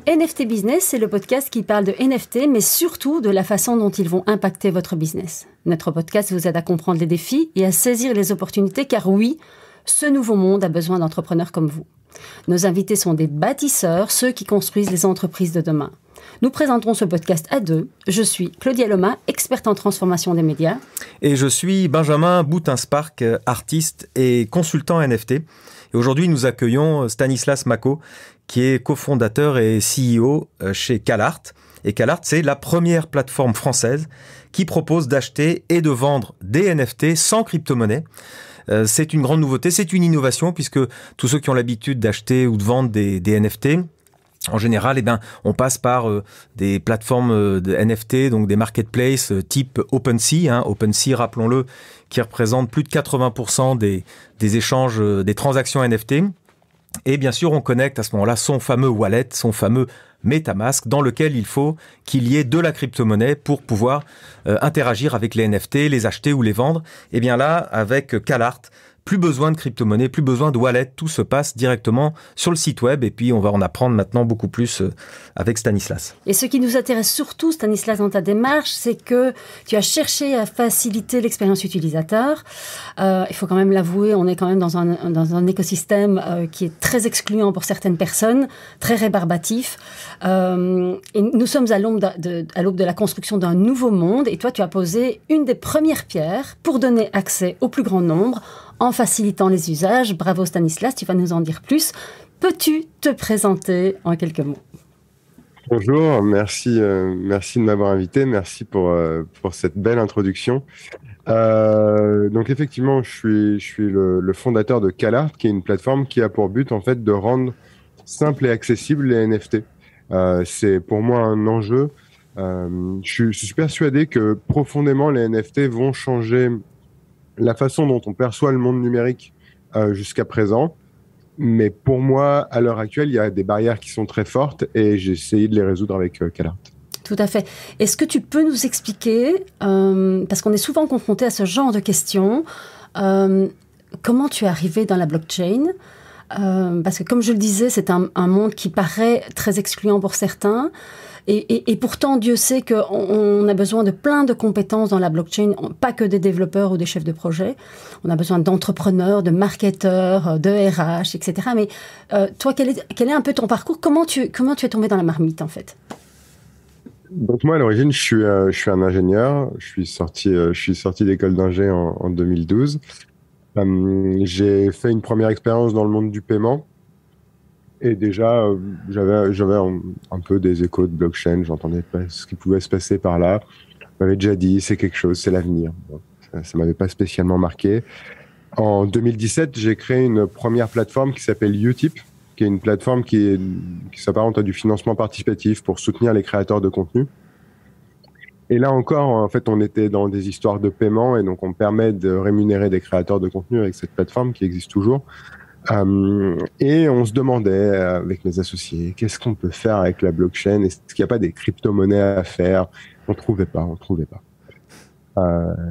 NFT Business, c'est le podcast qui parle de NFT, mais surtout de la façon dont ils vont impacter votre business. Notre podcast vous aide à comprendre les défis et à saisir les opportunités, car oui, ce nouveau monde a besoin d'entrepreneurs comme vous. Nos invités sont des bâtisseurs, ceux qui construisent les entreprises de demain. Nous présenterons ce podcast à deux. Je suis Claudia Loma, experte en transformation des médias. Et je suis Benjamin Boutin-Spark, artiste et consultant NFT. Et aujourd'hui, nous accueillons Stanislas Mako, qui est cofondateur et CEO chez CalArt. Et CalArt, c'est la première plateforme française qui propose d'acheter et de vendre des NFT sans crypto-monnaie. C'est une grande nouveauté, c'est une innovation, puisque tous ceux qui ont l'habitude d'acheter ou de vendre des NFT, en général, on passe par des plateformes de NFT, donc des marketplaces type OpenSea. OpenSea, rappelons-le, qui représente plus de 80% des échanges, des transactions NFT. Et bien sûr, on connecte à ce moment-là son fameux wallet, son fameux MetaMask, dans lequel il faut qu'il y ait de la crypto-monnaie pour pouvoir interagir avec les NFT, les acheter ou les vendre. Et bien là, avec CalArt, plus besoin de crypto-monnaie, plus besoin de wallet, tout se passe directement sur le site web. Et puis, on va en apprendre maintenant beaucoup plus avec Stanislas. Et ce qui nous intéresse surtout, Stanislas, dans ta démarche, c'est que tu as cherché à faciliter l'expérience utilisateur. Il faut quand même l'avouer, on est quand même dans un écosystème qui est très excluant pour certaines personnes, très rébarbatif. Et nous sommes à l'aube de la construction d'un nouveau monde. Et toi, tu as posé une des premières pierres pour donner accès au plus grand nombre, en facilitant les usages. Bravo Stanislas, tu vas nous en dire plus. Peux-tu te présenter en quelques mots ? Bonjour, merci de m'avoir invité, merci pour cette belle introduction. Donc effectivement, je suis le fondateur de CalArt, qui est une plateforme qui a pour but en fait de rendre simple et accessible les NFT. C'est pour moi un enjeu. Je suis persuadé que profondément les NFT vont changer la façon dont on perçoit le monde numérique jusqu'à présent. Mais pour moi, à l'heure actuelle, il y a des barrières qui sont très fortes et j'ai essayé de les résoudre avec CalArt. Tout à fait. Est-ce que tu peux nous expliquer, parce qu'on est souvent confronté à ce genre de questions, comment tu es arrivé dans la blockchain ? Parce que comme je le disais, c'est un monde qui paraît très excluant pour certains. Et pourtant, Dieu sait qu'on a besoin de plein de compétences dans la blockchain, pas que des développeurs ou des chefs de projet. On a besoin d'entrepreneurs, de marketeurs, de RH, etc. Mais toi, quel est un peu ton parcours ? Comment tu es tombé dans la marmite, en fait ? Donc moi, à l'origine, je suis un ingénieur. Je suis sorti d'école d'ingé en 2012. J'ai fait une première expérience dans le monde du paiement. Et déjà, j'avais un peu des échos de blockchain, j'entendais pas ce qui pouvait se passer par là. On m'avait déjà dit, c'est quelque chose, c'est l'avenir. Bon, ça m'avait pas spécialement marqué. En 2017, j'ai créé une première plateforme qui s'appelle Utip, qui est une plateforme qui s'apparente à du financement participatif pour soutenir les créateurs de contenu. Et là encore, en fait, on était dans des histoires de paiement et donc on permet de rémunérer des créateurs de contenu avec cette plateforme qui existe toujours. Et on se demandait avec mes associés, qu'est-ce qu'on peut faire avec la blockchain ? Est-ce qu'il n'y a pas des crypto-monnaies à faire ? On trouvait pas.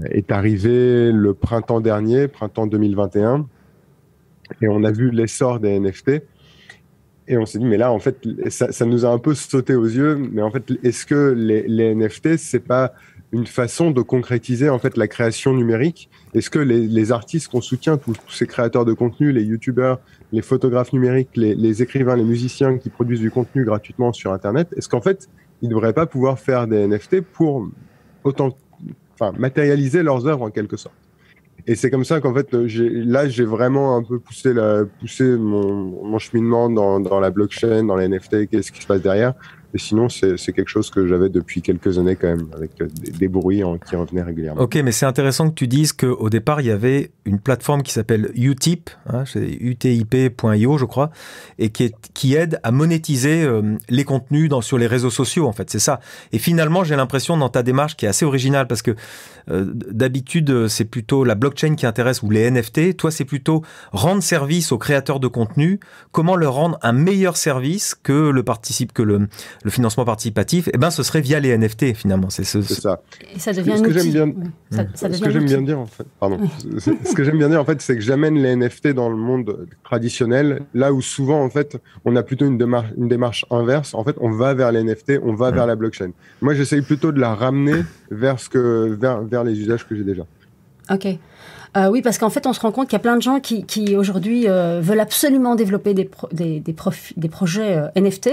Est arrivé le printemps dernier, printemps 2021, et on a vu l'essor des NFT. Et on s'est dit, mais là, en fait, ça nous a un peu sauté aux yeux. Mais en fait, est-ce que les NFT, c'est pas une façon de concrétiser en fait la création numérique? Est-ce que les artistes qu'on soutient, tous ces créateurs de contenu, les youtubeurs, les photographes numériques, les écrivains, les musiciens qui produisent du contenu gratuitement sur Internet, est-ce qu'en fait, ils ne devraient pas pouvoir faire des NFT pour matérialiser leurs œuvres en quelque sorte? Et c'est comme ça qu'en fait, j'ai vraiment un peu poussé mon cheminement dans la blockchain, dans les NFT, qu'est-ce qui se passe derrière. Et sinon, c'est quelque chose que j'avais depuis quelques années quand même, avec des bruits qui revenaient régulièrement. Ok, mais c'est intéressant que tu dises qu'au départ, il y avait une plateforme qui s'appelle Utip, c'est utip.io, je crois, et qui aide à monétiser les contenus sur les réseaux sociaux, en fait, c'est ça. Et finalement, j'ai l'impression dans ta démarche qui est assez originale, parce que d'habitude, c'est plutôt la blockchain qui intéresse, ou les NFT. Toi, c'est plutôt rendre service aux créateurs de contenu. Comment leur rendre un meilleur service que le financement participatif, eh ben, ce serait via les NFT, finalement. C'est ça. Et ça devient un outil. Ce que j'aime bien dire, en fait, ce que j'aime bien dire, en fait, c'est que j'amène les NFT dans le monde traditionnel, là où souvent, en fait, on a plutôt une démarche inverse. En fait, on va vers les NFT, on va vers la blockchain. Moi, j'essaye plutôt de la ramener vers les usages que j'ai déjà. Ok. Oui, parce qu'en fait, on se rend compte qu'il y a plein de gens qui aujourd'hui veulent absolument développer des projets NFT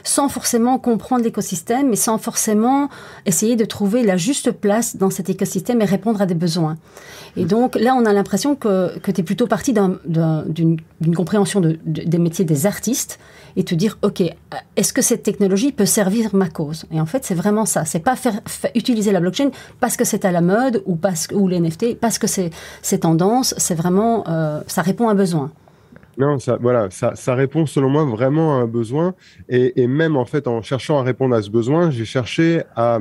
sans forcément comprendre l'écosystème et sans forcément essayer de trouver la juste place dans cet écosystème et répondre à des besoins. Et donc là, on a l'impression que tu es plutôt parti d'une compréhension des métiers des artistes et te dire, OK, est-ce que cette technologie peut servir ma cause? Et en fait, c'est vraiment ça. C'est pas utiliser la blockchain parce que c'est à la mode ou les NFT, parce que c'est tendance. C'est vraiment, ça répond à un besoin. Non, ça répond selon moi vraiment à un besoin. Et même en fait, en cherchant à répondre à ce besoin, j'ai cherché à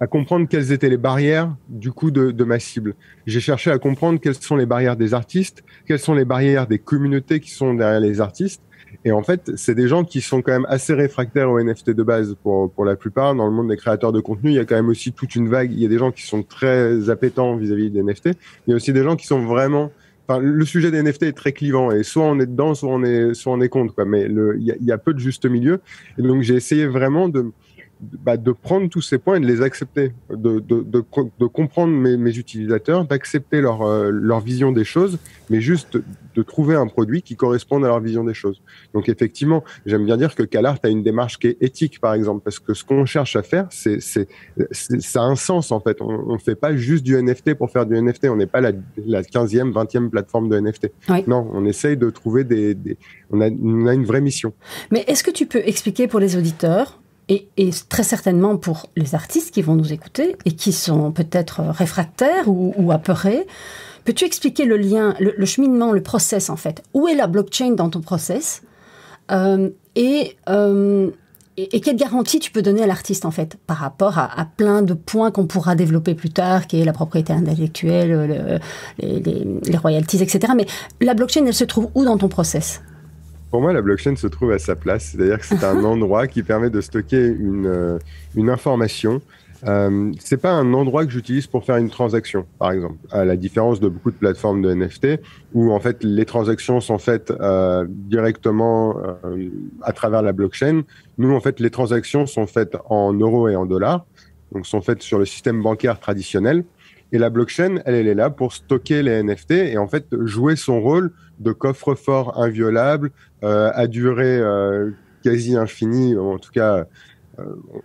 comprendre quelles étaient les barrières du coup de ma cible. J'ai cherché à comprendre quelles sont les barrières des artistes, quelles sont les barrières des communautés qui sont derrière les artistes. Et en fait, c'est des gens qui sont quand même assez réfractaires aux NFT de base pour la plupart. Dans le monde des créateurs de contenu, il y a quand même aussi toute une vague. Il y a des gens qui sont très appétents vis-à-vis des NFT. Il y a aussi des gens qui sont vraiment... Enfin, le sujet des NFT est très clivant et soit on est dedans, soit on est contre, quoi. Mais il y a peu de juste milieu. Et donc, j'ai essayé vraiment de prendre tous ces points et de les accepter, de comprendre mes utilisateurs, d'accepter leur vision des choses, mais juste de trouver un produit qui corresponde à leur vision des choses. Donc effectivement, j'aime bien dire que CalArt a une démarche qui est éthique, par exemple, parce que ce qu'on cherche à faire, ça a un sens, en fait. On fait pas juste du NFT pour faire du NFT, on n'est pas la 15e, 20e plateforme de NFT. Oui. Non, on essaye de trouver on a une vraie mission. Mais est-ce que tu peux expliquer pour les auditeurs et très certainement pour les artistes qui vont nous écouter et qui sont peut-être réfractaires ou apeurés, peux-tu expliquer le lien, le cheminement, le process en fait? Où est la blockchain dans ton process et quelle garantie tu peux donner à l'artiste en fait par rapport à plein de points qu'on pourra développer plus tard, qui est la propriété intellectuelle, les royalties, etc. Mais la blockchain, elle se trouve où dans ton process? Pour moi, la blockchain se trouve à sa place, c'est-à-dire que c'est un endroit qui permet de stocker une information. C'est pas un endroit que j'utilise pour faire une transaction, par exemple, à la différence de beaucoup de plateformes de NFT où en fait les transactions sont faites directement à travers la blockchain. Nous, en fait, les transactions sont faites en euros et en dollars, donc sont faites sur le système bancaire traditionnel. Et la blockchain, elle est là pour stocker les NFT et en fait jouer son rôle de coffre-fort inviolable à durée quasi infinie, en tout cas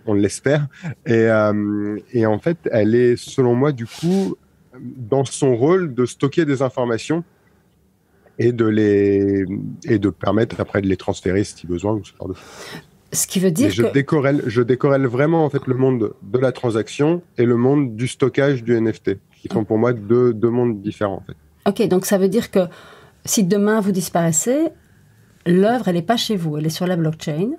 on l'espère. Et en fait, elle est, selon moi, du coup, dans son rôle de stocker des informations et de permettre après de les transférer si besoin ou ce genre de choses. Ce qui veut dire je décorrèle vraiment en fait le monde de la transaction et le monde du stockage du NFT, qui sont pour moi deux mondes différents en fait. Ok, donc ça veut dire que si demain vous disparaissez, l'œuvre elle n'est pas chez vous, elle est sur la blockchain.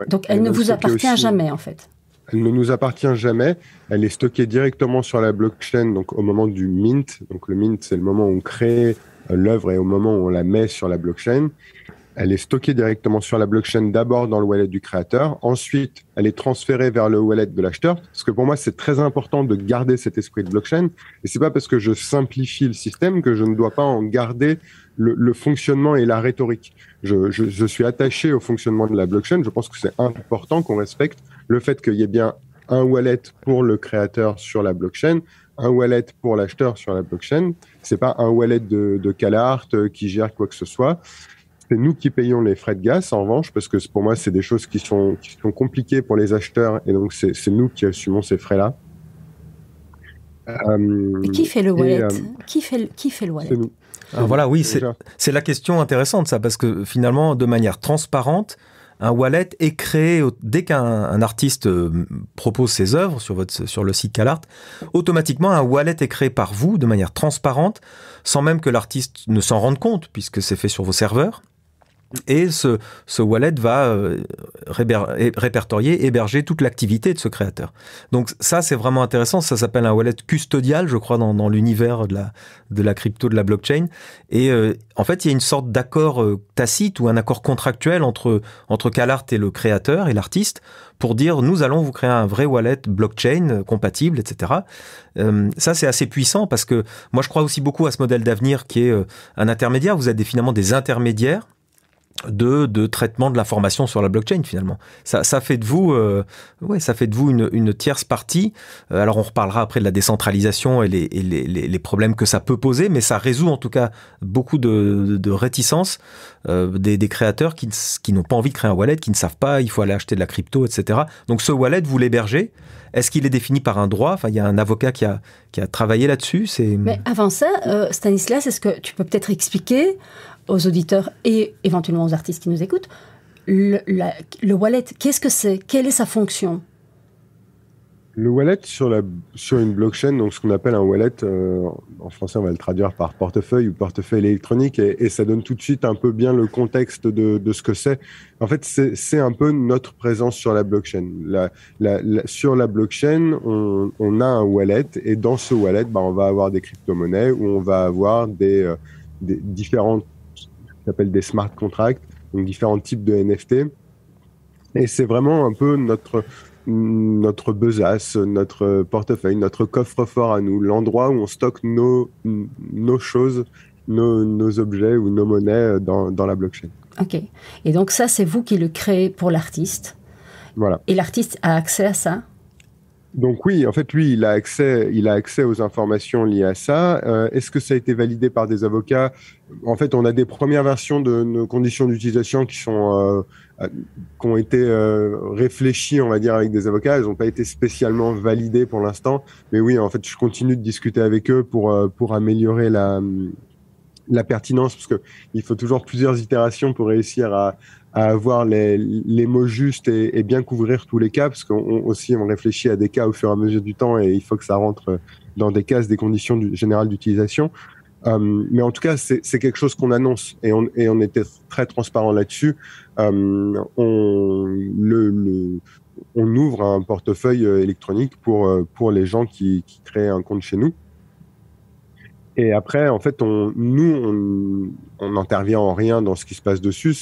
Ouais. Donc elle ne vous appartient jamais en fait. Elle ne nous appartient jamais. Elle est stockée directement sur la blockchain, donc au moment du mint. Donc le mint, c'est le moment où on crée l'œuvre et au moment où on la met sur la blockchain. Elle est stockée directement sur la blockchain, d'abord dans le wallet du créateur. Ensuite, elle est transférée vers le wallet de l'acheteur. Parce que pour moi, c'est très important de garder cet esprit de blockchain. Et c'est pas parce que je simplifie le système que je ne dois pas en garder le fonctionnement et la rhétorique. Je suis attaché au fonctionnement de la blockchain. Je pense que c'est important qu'on respecte le fait qu'il y ait bien un wallet pour le créateur sur la blockchain, un wallet pour l'acheteur sur la blockchain. C'est pas un wallet de CalArt qui gère quoi que ce soit. C'est nous qui payons les frais de gaz, en revanche, parce que pour moi, c'est des choses qui sont compliquées pour les acheteurs, et donc c'est nous qui assumons ces frais-là. Qui fait le wallet qui fait le wallet? C'est nous. Alors voilà, oui, c'est la question intéressante, ça, parce que finalement, de manière transparente, un wallet est créé dès qu'un artiste propose ses œuvres sur le site CalArt. Automatiquement, un wallet est créé par vous de manière transparente, sans même que l'artiste ne s'en rende compte, puisque c'est fait sur vos serveurs. Et ce wallet va répertorier, héberger toute l'activité de ce créateur. Donc ça, c'est vraiment intéressant. Ça s'appelle un wallet custodial, je crois, dans l'univers de la crypto, de la blockchain. Et en fait, il y a une sorte d'accord tacite ou un accord contractuel entre CalArt et le créateur et l'artiste pour dire, nous allons vous créer un vrai wallet blockchain compatible, etc. Ça, c'est assez puissant parce que moi, je crois aussi beaucoup à ce modèle d'avenir qui est un intermédiaire. Vous êtes finalement des intermédiaires de traitement de l'information sur la blockchain finalement. Ça fait de vous, ça fait de vous une tierce partie. Alors on reparlera après de la décentralisation et les problèmes que ça peut poser, mais ça résout en tout cas beaucoup de réticences des créateurs qui n'ont pas envie de créer un wallet, qui ne savent pas, il faut aller acheter de la crypto, etc. Donc ce wallet, vous l'hébergez. Est-ce qu'il est défini par un droit? Enfin, il y a un avocat qui a travaillé là-dessus. Mais avant ça, Stanislas, est-ce que tu peux peut-être expliquer aux auditeurs et éventuellement aux artistes qui nous écoutent, le wallet, qu'est-ce que c'est? Quelle est sa fonction? Le wallet sur une blockchain, donc ce qu'on appelle un wallet, en français on va le traduire par portefeuille ou portefeuille électronique, et ça donne tout de suite un peu bien le contexte de ce que c'est. En fait, c'est un peu notre présence sur la blockchain. Sur la blockchain, on a un wallet, et dans ce wallet, on va avoir des crypto-monnaies, où on va avoir des différentes, ça s'appelle des smart contracts, donc différents types de NFT. Et c'est vraiment un peu notre besace, notre portefeuille, notre coffre-fort à nous, l'endroit où on stocke nos choses, nos objets ou nos monnaies dans la blockchain. Ok. Et donc ça, c'est vous qui le créez pour l'artiste. Voilà. Et l'artiste a accès à ça? Donc oui, en fait, lui, il a accès aux informations liées à ça. Est-ce que ça a été validé par des avocats? En fait, on a des premières versions de nos conditions d'utilisation qui ont été réfléchies, on va dire, avec des avocats. Elles n'ont pas été spécialement validées pour l'instant. Mais oui, en fait, je continue de discuter avec eux pour améliorer la pertinence, parce que il faut toujours plusieurs itérations pour réussir à avoir les mots justes et bien couvrir tous les cas, parce qu'on réfléchit à des cas au fur et à mesure du temps et il faut que ça rentre dans des cases, des conditions générales d'utilisation. Mais en tout cas, c'est quelque chose qu'on annonce et on était très transparent là-dessus. On ouvre un portefeuille électronique pour les gens qui créent un compte chez nous. Et après, en fait, on n'intervient en rien dans ce qui se passe dessus.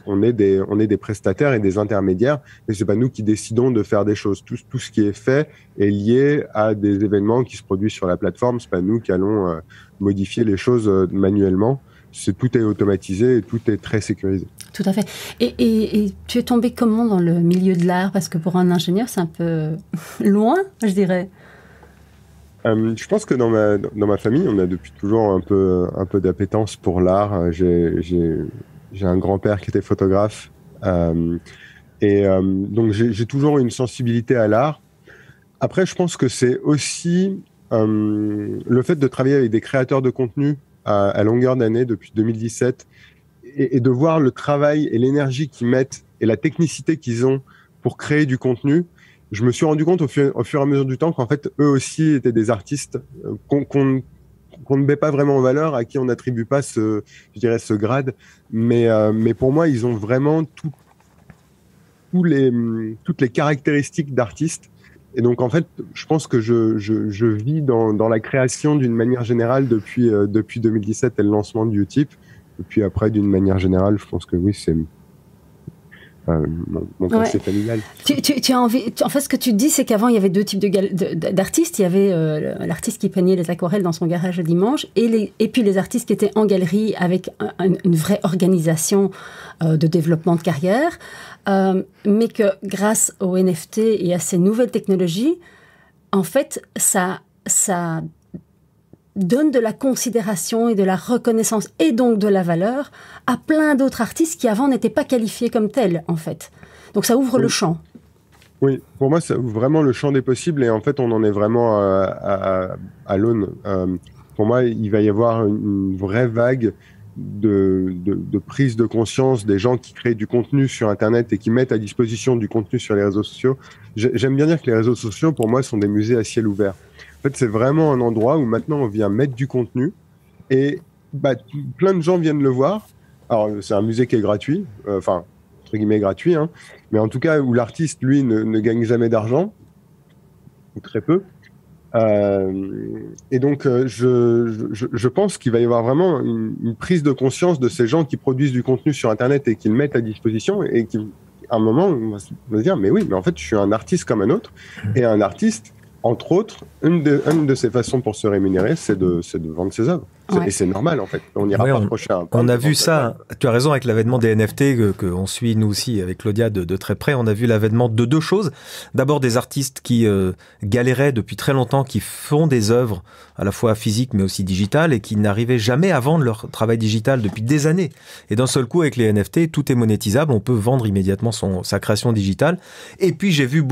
On est des prestataires et des intermédiaires, mais c'est pas nous qui décidons de faire des choses. Tout ce qui est fait est lié à des événements qui se produisent sur la plateforme. C'est pas nous qui allons modifier les choses manuellement. Tout est automatisé et tout est très sécurisé. Tout à fait. Et tu es tombé comment dans le milieu de l'art? Parce que pour un ingénieur, c'est un peu loin, je dirais. Je pense que dans ma famille, on a depuis toujours un peu d'appétence pour l'art. J'ai un grand-père qui était photographe, donc j'ai toujours une sensibilité à l'art. Après, je pense que c'est aussi le fait de travailler avec des créateurs de contenu à longueur d'année depuis 2017 et de voir le travail et l'énergie qu'ils mettent et la technicité qu'ils ont pour créer du contenu. Je me suis rendu compte au fur et à mesure du temps qu'en fait, eux aussi étaient des artistes qu'on ne met pas vraiment en valeur, à qui on n'attribue pas ce grade. Mais pour moi, ils ont vraiment toutes les caractéristiques d'artistes. Et donc, en fait, je pense que je vis dans la création d'une manière générale depuis 2017 et le lancement de Utip. Et puis après, d'une manière générale, je pense que oui, c'est... mon passé familial. Tu as envie. En fait, ce que tu dis, c'est qu'avant, il y avait deux types d'artistes. Il y avait l'artiste qui peignait les aquarelles dans son garage le dimanche, et puis les artistes qui étaient en galerie avec une vraie organisation de développement de carrière. Mais que grâce aux NFT et à ces nouvelles technologies, en fait, ça donne de la considération et de la reconnaissance et donc de la valeur à plein d'autres artistes qui avant n'étaient pas qualifiés comme tels, en fait. Donc ça ouvre le champ. Oui, pour moi, ça ouvre vraiment le champ des possibles et en fait, on en est vraiment à l'aune. Pour moi, il va y avoir une vraie vague de prise de conscience des gens qui créent du contenu sur Internet et qui mettent à disposition du contenu sur les réseaux sociaux. J'aime bien dire que les réseaux sociaux, pour moi, sont des musées à ciel ouvert. En fait, c'est vraiment un endroit où maintenant on vient mettre du contenu et plein de gens viennent le voir. alors c'est un musée qui est gratuit, enfin entre guillemets gratuit, hein, mais en tout cas où l'artiste lui ne gagne jamais d'argent ou très peu. Et donc je pense qu'il va y avoir vraiment une prise de conscience de ces gens qui produisent du contenu sur Internet et qui le mettent à disposition, et qui à un moment on va se dire mais oui, mais en fait je suis un artiste comme un autre, et un artiste, entre autres, une de ses façons pour se rémunérer, c'est de vendre ses œuvres. Et c'est normal, en fait. On n'ira pas reprocher à un on a vu ça, tu as raison, avec l'avènement des NFT, qu'on suit nous aussi avec Claudia de très près. On a vu l'avènement de deux choses. D'abord, des artistes qui galéraient depuis très longtemps, qui font des œuvres à la fois physiques mais aussi digitales, et qui n'arrivaient jamais à vendre leur travail digital depuis des années. Et d'un seul coup, avec les NFT, tout est monétisable. On peut vendre immédiatement sa création digitale. Et puis, j'ai vu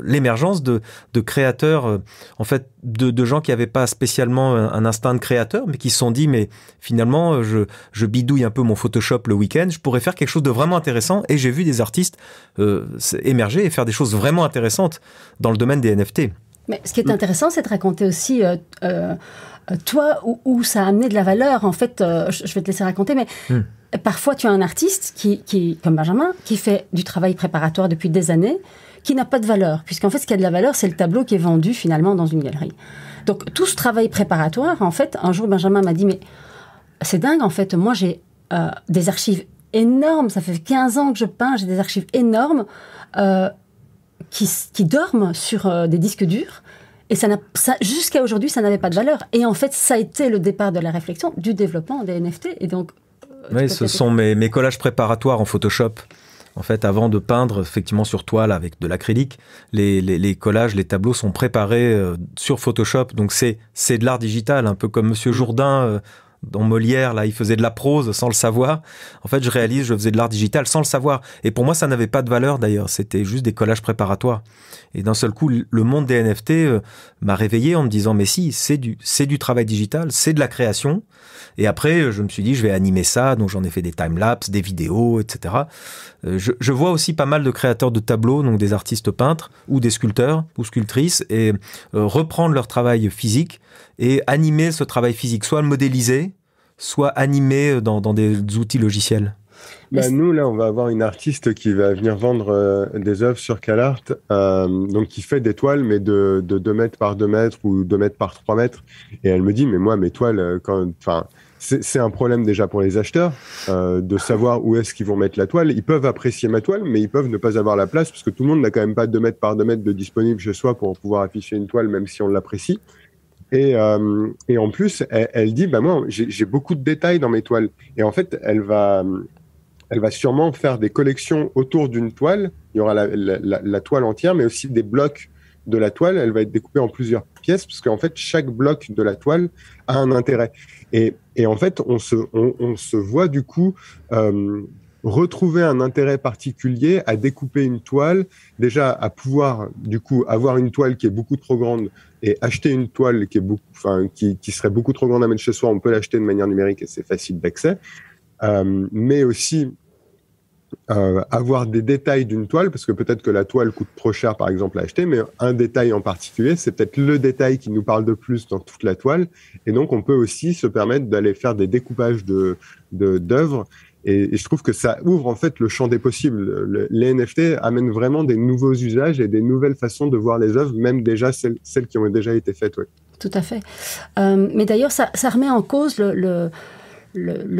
l'émergence de créateurs, en fait, de gens qui n'avaient pas spécialement un instinct de créateur, mais qui se sont dit, mais finalement, je bidouille un peu mon Photoshop le week-end, je pourrais faire quelque chose de vraiment intéressant. Et j'ai vu des artistes émerger et faire des choses vraiment intéressantes dans le domaine des NFT. Mais ce qui est intéressant, c'est de raconter aussi, toi, où ça a amené de la valeur. En fait, je vais te laisser raconter, mais parfois, tu as un artiste qui, comme Benjamin, qui fait du travail préparatoire depuis des années, qui n'a pas de valeur. Puisqu'en fait, ce qui a de la valeur, c'est le tableau qui est vendu finalement dans une galerie. Donc, tout ce travail préparatoire, en fait, un jour, Benjamin m'a dit, mais c'est dingue, en fait, moi, j'ai des archives énormes, ça fait 15 ans que je peins, j'ai des archives énormes qui dorment sur des disques durs, et jusqu'à aujourd'hui, ça n'avait pas de valeur. Et en fait, ça a été le départ de la réflexion, du développement des NFT, et donc... oui, ce sont mes collages préparatoires en Photoshop. En fait, avant de peindre effectivement sur toile avec de l'acrylique, les collages, les tableaux sont préparés sur Photoshop. Donc c'est de l'art digital, un peu comme Monsieur Jourdain dans Molière, là, il faisait de la prose sans le savoir. En fait, je faisais de l'art digital sans le savoir. Et pour moi, ça n'avait pas de valeur d'ailleurs. C'était juste des collages préparatoires. Et d'un seul coup, le monde des NFT m'a réveillé en me disant, mais si, c'est du travail digital, c'est de la création. Et après, je me suis dit, je vais animer ça. Donc, j'en ai fait des time-lapse, des vidéos, etc. Je vois aussi pas mal de créateurs de tableaux, donc des artistes peintres ou des sculpteurs ou sculptrices, et reprendre leur travail physique et animer ce travail physique, soit le modéliser, soit animer dans des outils logiciels. Nous, là, on va avoir une artiste qui va venir vendre des œuvres sur CalArt, donc qui fait des toiles, mais de 2 mètres par 2 mètres ou 2 mètres par 3 mètres. Et elle me dit, mais moi, mes toiles, c'est un problème déjà pour les acheteurs, de savoir où est-ce qu'ils vont mettre la toile. Ils peuvent apprécier ma toile, mais ils peuvent ne pas avoir la place, parce que tout le monde n'a quand même pas 2 mètres par 2 mètres de disponible chez soi pour pouvoir afficher une toile, même si on l'apprécie. Et en plus, elle dit, moi, j'ai beaucoup de détails dans mes toiles. Et en fait, elle va sûrement faire des collections autour d'une toile. Il y aura la toile entière, mais aussi des blocs de la toile. Elle va être découpée en plusieurs pièces, parce qu'en fait, chaque bloc de la toile a un intérêt. Et en fait, on se voit du coup retrouver un intérêt particulier à découper une toile, déjà à pouvoir du coup avoir une toile qui est beaucoup trop grande et acheter une toile qui serait beaucoup trop grande à mettre chez soi. On peut l'acheter de manière numérique et c'est facile d'accès. Mais aussi avoir des détails d'une toile, parce que peut-être que la toile coûte trop cher par exemple à acheter, mais un détail en particulier, c'est peut-être le détail qui nous parle de plus dans toute la toile, et donc on peut aussi se permettre d'aller faire des découpages d'œuvres, et je trouve que ça ouvre en fait le champ des possibles. Les NFT amènent vraiment des nouveaux usages et des nouvelles façons de voir les œuvres, même déjà celles qui ont déjà été faites. Ouais. Tout à fait. Mais d'ailleurs, ça remet en cause le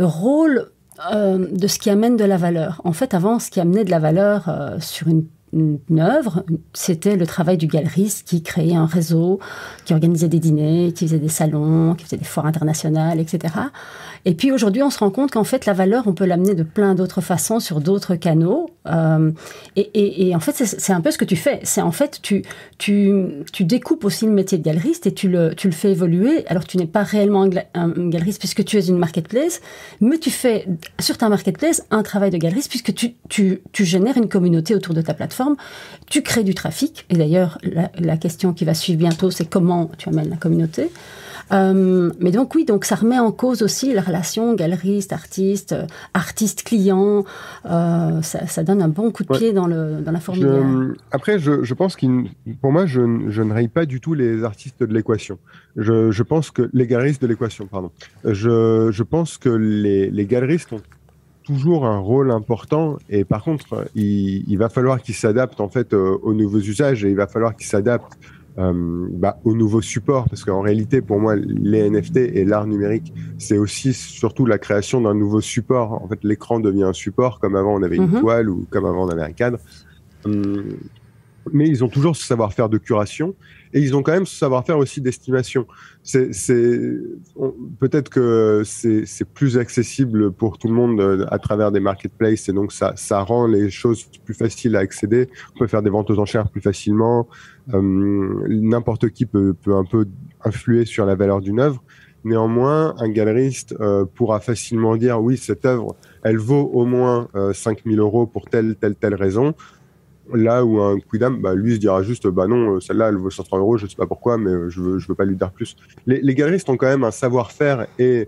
rôle de ce qui amène de la valeur. En fait, avant, ce qui amenait de la valeur sur une œuvre, c'était le travail du galeriste qui créait un réseau, qui organisait des dîners, qui faisait des salons, qui faisait des foires internationales, etc. Et puis aujourd'hui, on se rend compte qu'en fait, la valeur, on peut l'amener de plein d'autres façons, sur d'autres canaux. Et en fait, c'est un peu ce que tu fais. C'est en fait, tu découpes aussi le métier de galeriste et tu le fais évoluer. Alors, tu n'es pas réellement un galeriste puisque tu es une marketplace, mais tu fais sur ta marketplace un travail de galeriste puisque tu génères une communauté autour de ta plateforme. Tu crées du trafic. Et d'ailleurs, la question qui va suivre bientôt, c'est comment tu amènes la communauté. Mais donc oui, donc ça remet en cause aussi la relation galeriste, artiste, artiste-client. Ça donne un bon coup de pied dans la fourmilière. Après, je pense pour moi, je ne raye pas du tout les artistes de l'équation. Je pense que les galeristes de l'équation, pardon. Je pense que les galeristes ont toujours un rôle important. Et par contre, il va falloir qu'ils s'adaptent en fait aux nouveaux usages et il va falloir qu'ils s'adaptent aux nouveaux supports. Parce qu'en réalité, pour moi, les NFT et l'art numérique, c'est aussi surtout la création d'un nouveau support. En fait, l'écran devient un support, comme avant on avait une toile ou comme avant on avait un cadre. Mais ils ont toujours ce savoir-faire de curation et ils ont quand même ce savoir-faire aussi d'estimation. Peut-être que c'est plus accessible pour tout le monde à travers des marketplaces et donc ça rend les choses plus faciles à accéder. On peut faire des ventes aux enchères plus facilement. N'importe qui peut un peu influer sur la valeur d'une œuvre. Néanmoins, un galeriste pourra facilement dire oui, cette œuvre, elle vaut au moins 5 000 € pour telle raison. Là où un quidam, lui se dira juste, non, celle-là, elle vaut 500 €, je sais pas pourquoi, mais je veux pas lui dire plus. Les galeristes ont quand même un savoir-faire et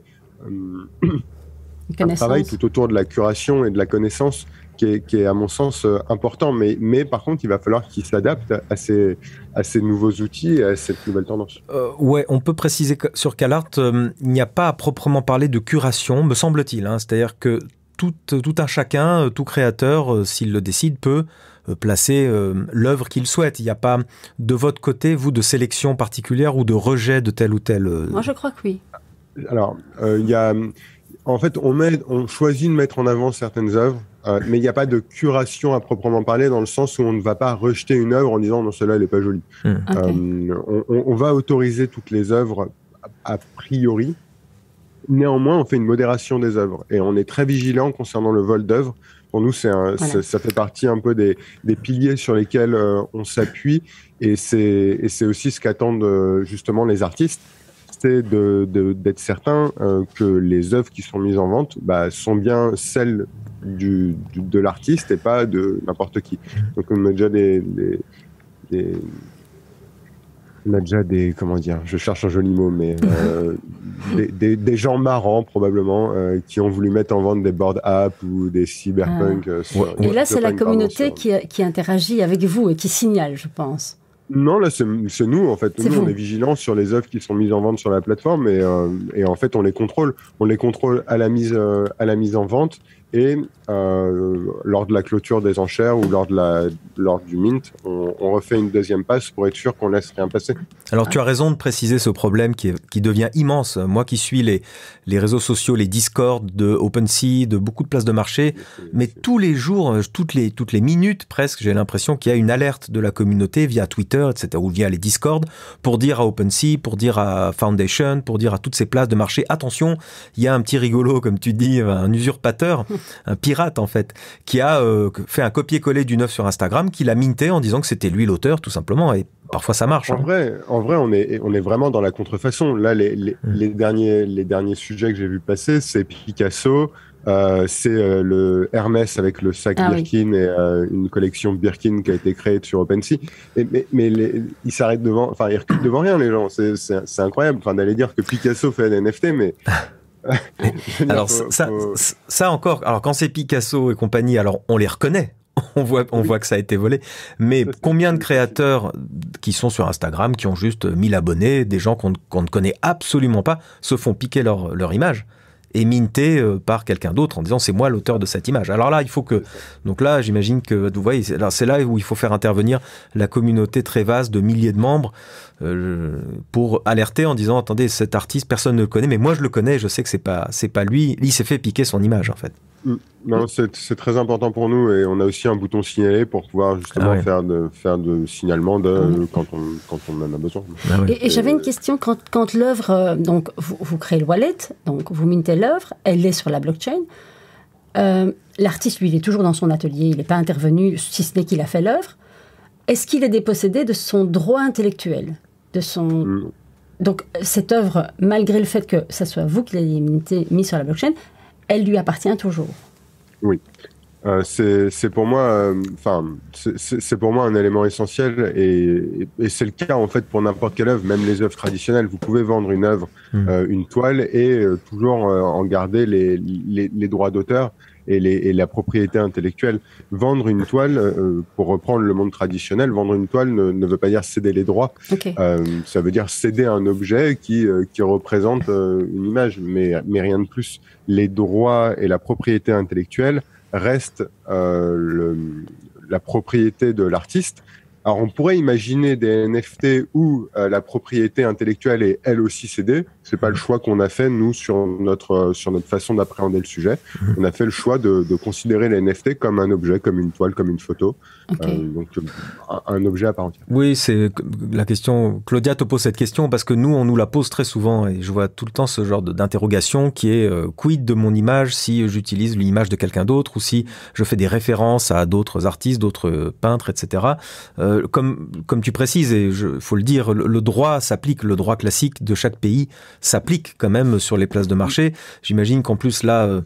un travail tout autour de la curation et de la connaissance qui est à mon sens important. Mais par contre, il va falloir qu'ils s'adaptent à ces nouveaux outils et à cette nouvelle tendance. Ouais, on peut préciser que sur CalArt, il n'y a pas à proprement parler de curation, me semble-t-il. C'est-à-dire que tout un chacun, tout créateur, s'il le décide, peut placer l'œuvre qu'il souhaite. Il n'y a pas de votre côté, vous, de sélection particulière ou de rejet de tel ou tel... Moi, je crois que oui. Alors, en fait, on choisit de mettre en avant certaines œuvres, mais il n'y a pas de curation à proprement parler dans le sens où on ne va pas rejeter une œuvre en disant non, celle-là, elle n'est pas jolie. Okay. On va autoriser toutes les œuvres a priori. Néanmoins, on fait une modération des œuvres et on est très vigilant concernant le vol d'œuvres. Pour nous, ça fait partie un peu des piliers sur lesquels on s'appuie et c'est aussi ce qu'attendent justement les artistes, c'est d'être certain que les œuvres qui sont mises en vente sont bien celles de l'artiste et pas de n'importe qui. Donc on a déjà comment dire, je cherche un joli mot, mais des gens marrants probablement qui ont voulu mettre en vente des board apps ou des cyberpunk. Et là, c'est la communauté qui interagit avec vous et qui signale, je pense. Non, là, c'est nous, en fait. Nous, on est vigilants sur les œuvres qui sont mises en vente sur la plateforme et en fait, on les contrôle. On les contrôle à la mise en vente et lors de la clôture des enchères ou lors du mint, on refait une deuxième passe pour être sûr qu'on laisse rien passer. Alors, tu as raison de préciser ce problème qui devient immense. Moi qui suis les réseaux sociaux, les Discord de OpenSea, de beaucoup de places de marché, mais tous les jours, toutes les minutes presque, j'ai l'impression qu'il y a une alerte de la communauté via Twitter, etc., ou via les Discord, pour dire à OpenSea, pour dire à Foundation, pour dire à toutes ces places de marché, attention, il y a un petit rigolo, comme tu dis, un usurpateur, un pirate en fait, qui a fait un copier-coller d'une œuvre sur Instagram, qui l'a minté en disant que c'était lui l'auteur, tout simplement, et parfois ça marche. En vrai, on est vraiment dans la contrefaçon. Là, les derniers sujets que j'ai vu passer, c'est Picasso, c'est le Hermès avec le sac Birkin et une collection Birkin qui a été créée sur OpenSea. Mais ils s'arrêtent devant, enfin ils reculent devant rien les gens. C'est incroyable, d'aller dire que Picasso fait un NFT, mais alors ça encore. Alors quand c'est Picasso et compagnie, alors on les reconnaît. On voit que ça a été volé. Mais combien de créateurs qui sont sur Instagram, qui ont juste 1000 abonnés, des gens qu'on ne connaît absolument pas, se font piquer leur image et minter par quelqu'un d'autre en disant c'est moi l'auteur de cette image. Alors là, il faut que... Donc là, j'imagine que, vous voyez, c'est là où il faut faire intervenir la communauté très vaste de milliers de membres pour alerter en disant attendez, cet artiste, personne ne le connaît, mais moi je le connais, je sais que c'est pas lui, il s'est fait piquer son image en fait. Non, c'est très important pour nous et on a aussi un bouton signaler pour pouvoir justement faire de signalement quand on en a besoin. Et j'avais une question, quand l'œuvre, donc vous créez le wallet, donc vous mintez l'œuvre, elle est sur la blockchain, l'artiste lui il est toujours dans son atelier, il n'est pas intervenu si ce n'est qu'il a fait l'œuvre, est-ce qu'il est dépossédé de son droit intellectuel, de son... Donc cette œuvre, malgré le fait que ce soit vous qui l'ayez mis sur la blockchain, elle lui appartient toujours. Oui, c'est pour moi, c'est pour moi un élément essentiel et c'est le cas en fait pour n'importe quelle œuvre, même les œuvres traditionnelles. Vous pouvez vendre une œuvre, une toile et toujours en garder les droits d'auteur. et la propriété intellectuelle. Vendre une toile, pour reprendre le monde traditionnel, vendre une toile ne veut pas dire céder les droits. Okay. Ça veut dire céder un objet qui représente une image, mais rien de plus. Les droits et la propriété intellectuelle restent la propriété de l'artiste. Alors, on pourrait imaginer des NFT où la propriété intellectuelle est elle aussi cédée. C'est pas le choix qu'on a fait, nous, sur notre façon d'appréhender le sujet. On a fait le choix de considérer les NFT comme un objet, comme une toile, comme une photo. Okay. Donc, un objet à part entière. Oui, c'est la question. Claudia te pose cette question parce que nous, on nous la pose très souvent et je vois tout le temps ce genre d'interrogation qui est quid de mon image si j'utilise l'image de quelqu'un d'autre ou si je fais des références à d'autres artistes, d'autres peintres, etc. Comme tu précises, et faut le dire, le droit s'applique, le droit classique de chaque pays s'applique quand même sur les places de marché. J'imagine qu'en plus, là,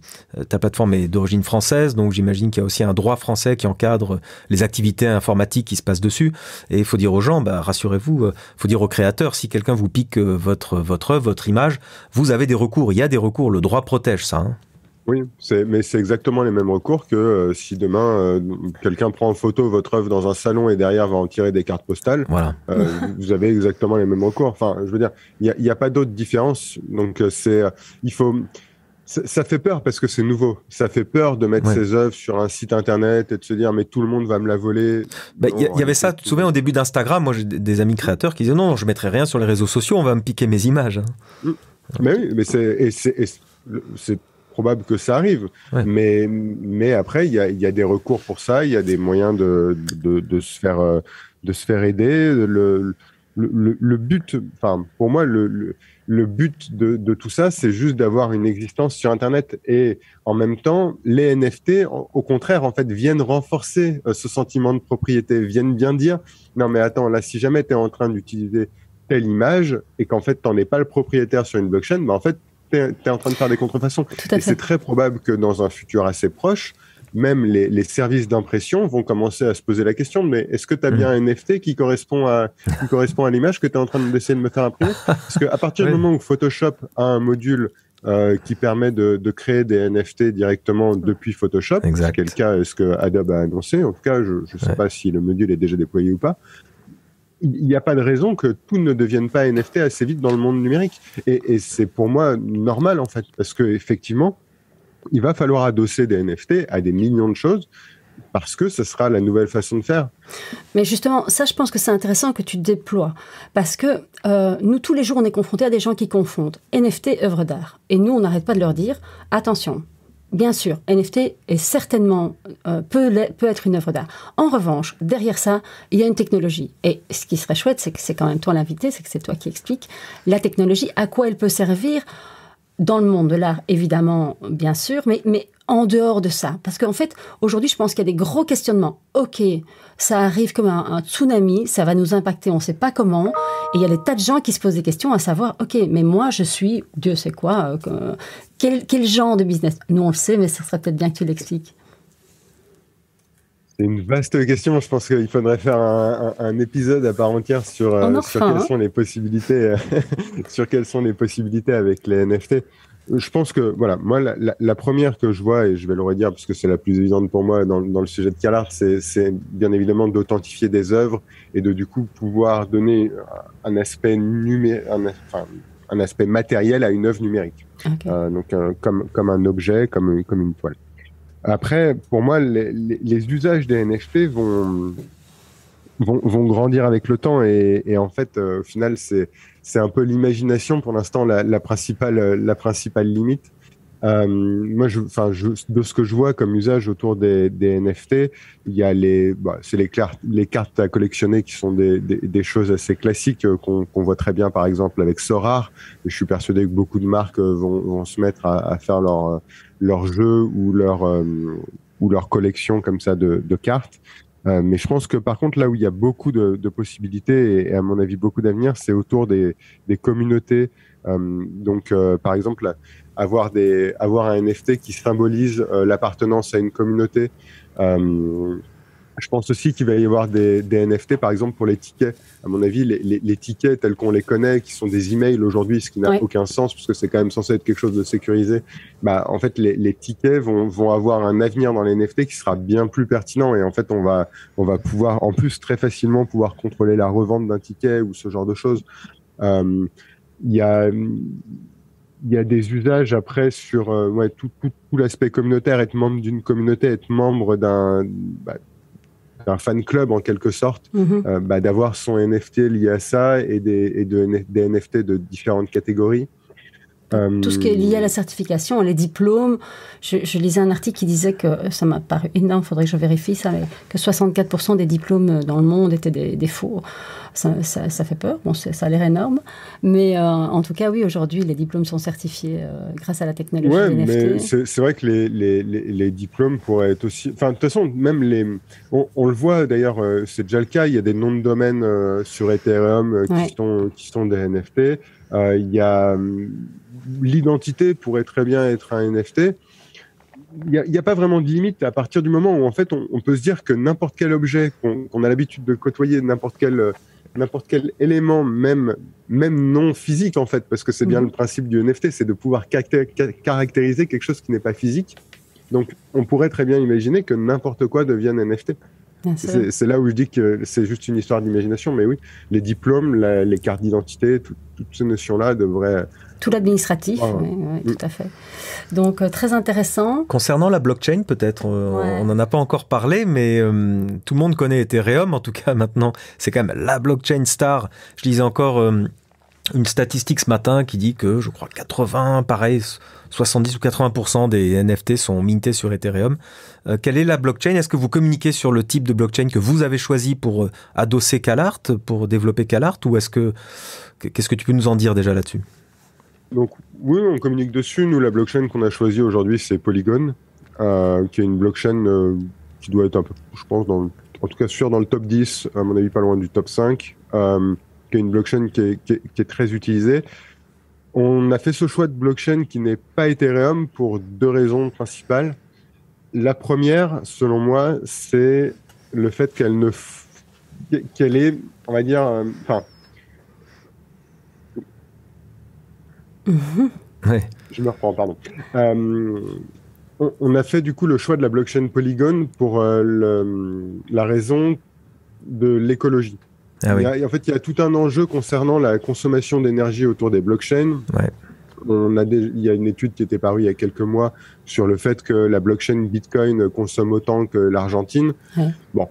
ta plateforme est d'origine française, donc j'imagine qu'il y a aussi un droit français qui encadre les activités informatiques qui se passent dessus. Et il faut dire aux gens, rassurez-vous, il faut dire aux créateurs, si quelqu'un vous pique votre œuvre, votre image, vous avez des recours. Il y a des recours, le droit protège ça. Hein. Oui, mais c'est exactement les mêmes recours que si demain quelqu'un prend en photo votre œuvre dans un salon et derrière va en tirer des cartes postales, voilà. Vous avez exactement les mêmes recours. Enfin, je veux dire, il y a pas d'autre différence. Donc ça fait peur parce que c'est nouveau. Ça fait peur de mettre ses œuvres sur un site internet et de se dire mais tout le monde va me la voler. Il y avait ça, tu te souviens, au début d'Instagram, moi j'ai des amis créateurs qui disaient non, je mettrai rien sur les réseaux sociaux, on va me piquer mes images. Mais oui, mais c'est probable que ça arrive, mais après il y a des recours pour ça, il y a des moyens de se faire aider. Le but, enfin pour moi le but de tout ça, c'est juste d'avoir une existence sur Internet et en même temps les NFT au contraire en fait viennent renforcer ce sentiment de propriété, viennent bien dire non mais attends là si jamais tu es en train d'utiliser telle image et qu'en fait t'en es pas le propriétaire sur une blockchain, en fait t'es en train de faire des contrefaçons. Et c'est très probable que dans un futur assez proche, même les services d'impression vont commencer à se poser la question, mais est-ce que tu as bien un NFT qui correspond à l'image que tu es en train d'essayer de me faire imprimer? Parce qu'à partir du moment où Photoshop a un module qui permet de créer des NFT directement depuis Photoshop, c'est quel cas est-ce que Adobe a annoncé? En tout cas, je ne sais pas si le module est déjà déployé ou pas. Il n'y a pas de raison que tout ne devienne pas NFT assez vite dans le monde numérique. Et c'est pour moi normal, en fait, parce qu'effectivement, il va falloir adosser des NFT à des millions de choses parce que ce sera la nouvelle façon de faire. Mais justement, ça, je pense que c'est intéressant que tu déploies. Parce que nous, tous les jours, on est confrontés à des gens qui confondent NFT et œuvre d'art. Et nous, on n'arrête pas de leur dire, attention, bien sûr, NFT est certainement, peut être une œuvre d'art. En revanche, derrière ça, il y a une technologie. Et ce qui serait chouette, c'est que c'est quand même toi l'invité, c'est que c'est toi qui expliques la technologie, à quoi elle peut servir dans le monde de l'art, évidemment, bien sûr, mais en dehors de ça. Parce qu'en fait, aujourd'hui, je pense qu'il y a des gros questionnements. OK, ça arrive comme un tsunami, ça va nous impacter, on ne sait pas comment. Et il y a des tas de gens qui se posent des questions à savoir, OK, mais moi, je suis, Dieu sait quoi, quel genre de business? Nous, on le sait, mais ça serait peut-être bien que tu l'expliques. C'est une vaste question. Je pense qu'il faudrait faire un épisode à part entière sur quelles sont les possibilités, sur quelles sont les possibilités avec les NFT. Je pense que, voilà, moi, la première que je vois, et je vais le redire parce que c'est la plus évidente pour moi dans le sujet de CalArt, c'est bien évidemment d'authentifier des œuvres et de, du coup, pouvoir donner un aspect un aspect matériel à une œuvre numérique. Okay. Donc, comme un objet, comme une toile. Après, pour moi, les usages des NFT vont grandir avec le temps et en fait, au final, c'est un peu l'imagination pour l'instant la principale limite. Moi, de ce que je vois comme usage autour des NFT, il y a c'est les cartes à collectionner qui sont des choses assez classiques qu'on voit très bien, par exemple, avec Sorare. Je suis persuadé que beaucoup de marques vont se mettre à faire leur jeu ou leur collection comme ça de cartes. Mais je pense que par contre, là où il y a beaucoup de possibilités et à mon avis beaucoup d'avenir, c'est autour des communautés. Donc, par exemple, avoir un NFT qui symbolise l'appartenance à une communauté. Je pense aussi qu'il va y avoir des NFT, par exemple, pour les tickets. À mon avis, les tickets tels qu'on les connaît, qui sont des emails aujourd'hui, ce qui n'a aucun sens, parce que c'est quand même censé être quelque chose de sécurisé. En fait, les tickets vont avoir un avenir dans les NFT qui sera bien plus pertinent. Et en fait, on va pouvoir, en plus, très facilement pouvoir contrôler la revente d'un ticket ou ce genre de choses. Il y a des usages après sur tout l'aspect communautaire, être membre d'une communauté, être membre d'un fan club en quelque sorte, d'avoir son NFT lié à ça et des NFT de différentes catégories. Tout ce qui est lié à la certification, les diplômes. Je lisais un article qui disait que, ça m'a paru énorme, il faudrait que je vérifie ça, mais que 64% des diplômes dans le monde étaient des faux. Ça fait peur, bon, ça a l'air énorme. Mais en tout cas, oui, aujourd'hui, les diplômes sont certifiés grâce à la technologie des NFT. Mais c'est vrai que les diplômes pourraient être aussi... Enfin, de toute façon, même on le voit d'ailleurs, c'est déjà le cas, il y a des noms de domaines sur Ethereum qui sont des NFT. Il y a... L'identité pourrait très bien être un NFT. Il n'y a pas vraiment de limite à partir du moment où en fait on peut se dire que n'importe quel objet qu'on a l'habitude de côtoyer, n'importe quel élément, même non physique en fait, parce que c'est bien le principe du NFT, c'est de pouvoir caractériser quelque chose qui n'est pas physique. Donc on pourrait très bien imaginer que n'importe quoi devienne NFT. C'est là où je dis que c'est juste une histoire d'imagination, mais oui, les diplômes, les cartes d'identité, toutes ces notions-là devraient... Tout l'administratif, oui, tout à fait. Donc, très intéressant. Concernant la blockchain, peut-être, on n'en a pas encore parlé, mais tout le monde connaît Ethereum, en tout cas maintenant, c'est quand même la blockchain star. Je lisais encore une statistique ce matin qui dit que, je crois, 70 ou 80% des NFT sont mintés sur Ethereum. Quelle est la blockchain? Est-ce que vous communiquez sur le type de blockchain que vous avez choisi pour adosser CalArt, pour développer CalArt, ou qu'est-ce que tu peux nous en dire déjà là-dessus? Donc oui, on communique dessus. Nous, la blockchain qu'on a choisie aujourd'hui, c'est Polygon, qui est une blockchain qui doit être un peu, je pense, en tout cas sûr dans le top 10, à mon avis pas loin du top 5, qui est une blockchain qui est très utilisée. On a fait ce choix de blockchain qui n'est pas Ethereum pour deux raisons principales. La première, selon moi, c'est le fait qu'elle est, on va dire, Je me reprends, pardon. On a fait du coup le choix de la blockchain Polygon pour la raison de l'écologie. En fait, il y a tout un enjeu concernant la consommation d'énergie autour des blockchains. Il y a une étude qui était parue il y a quelques mois sur le fait que la blockchain Bitcoin consomme autant que l'Argentine. Bon.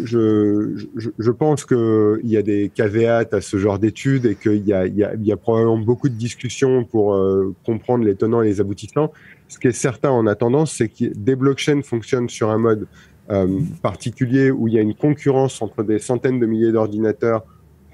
Je pense qu'il y a des caveats à ce genre d'études et qu'il y a probablement beaucoup de discussions pour comprendre les tenants et les aboutissants. Ce qui est certain en attendant, c'est que des blockchains fonctionnent sur un mode particulier où il y a une concurrence entre des centaines de milliers d'ordinateurs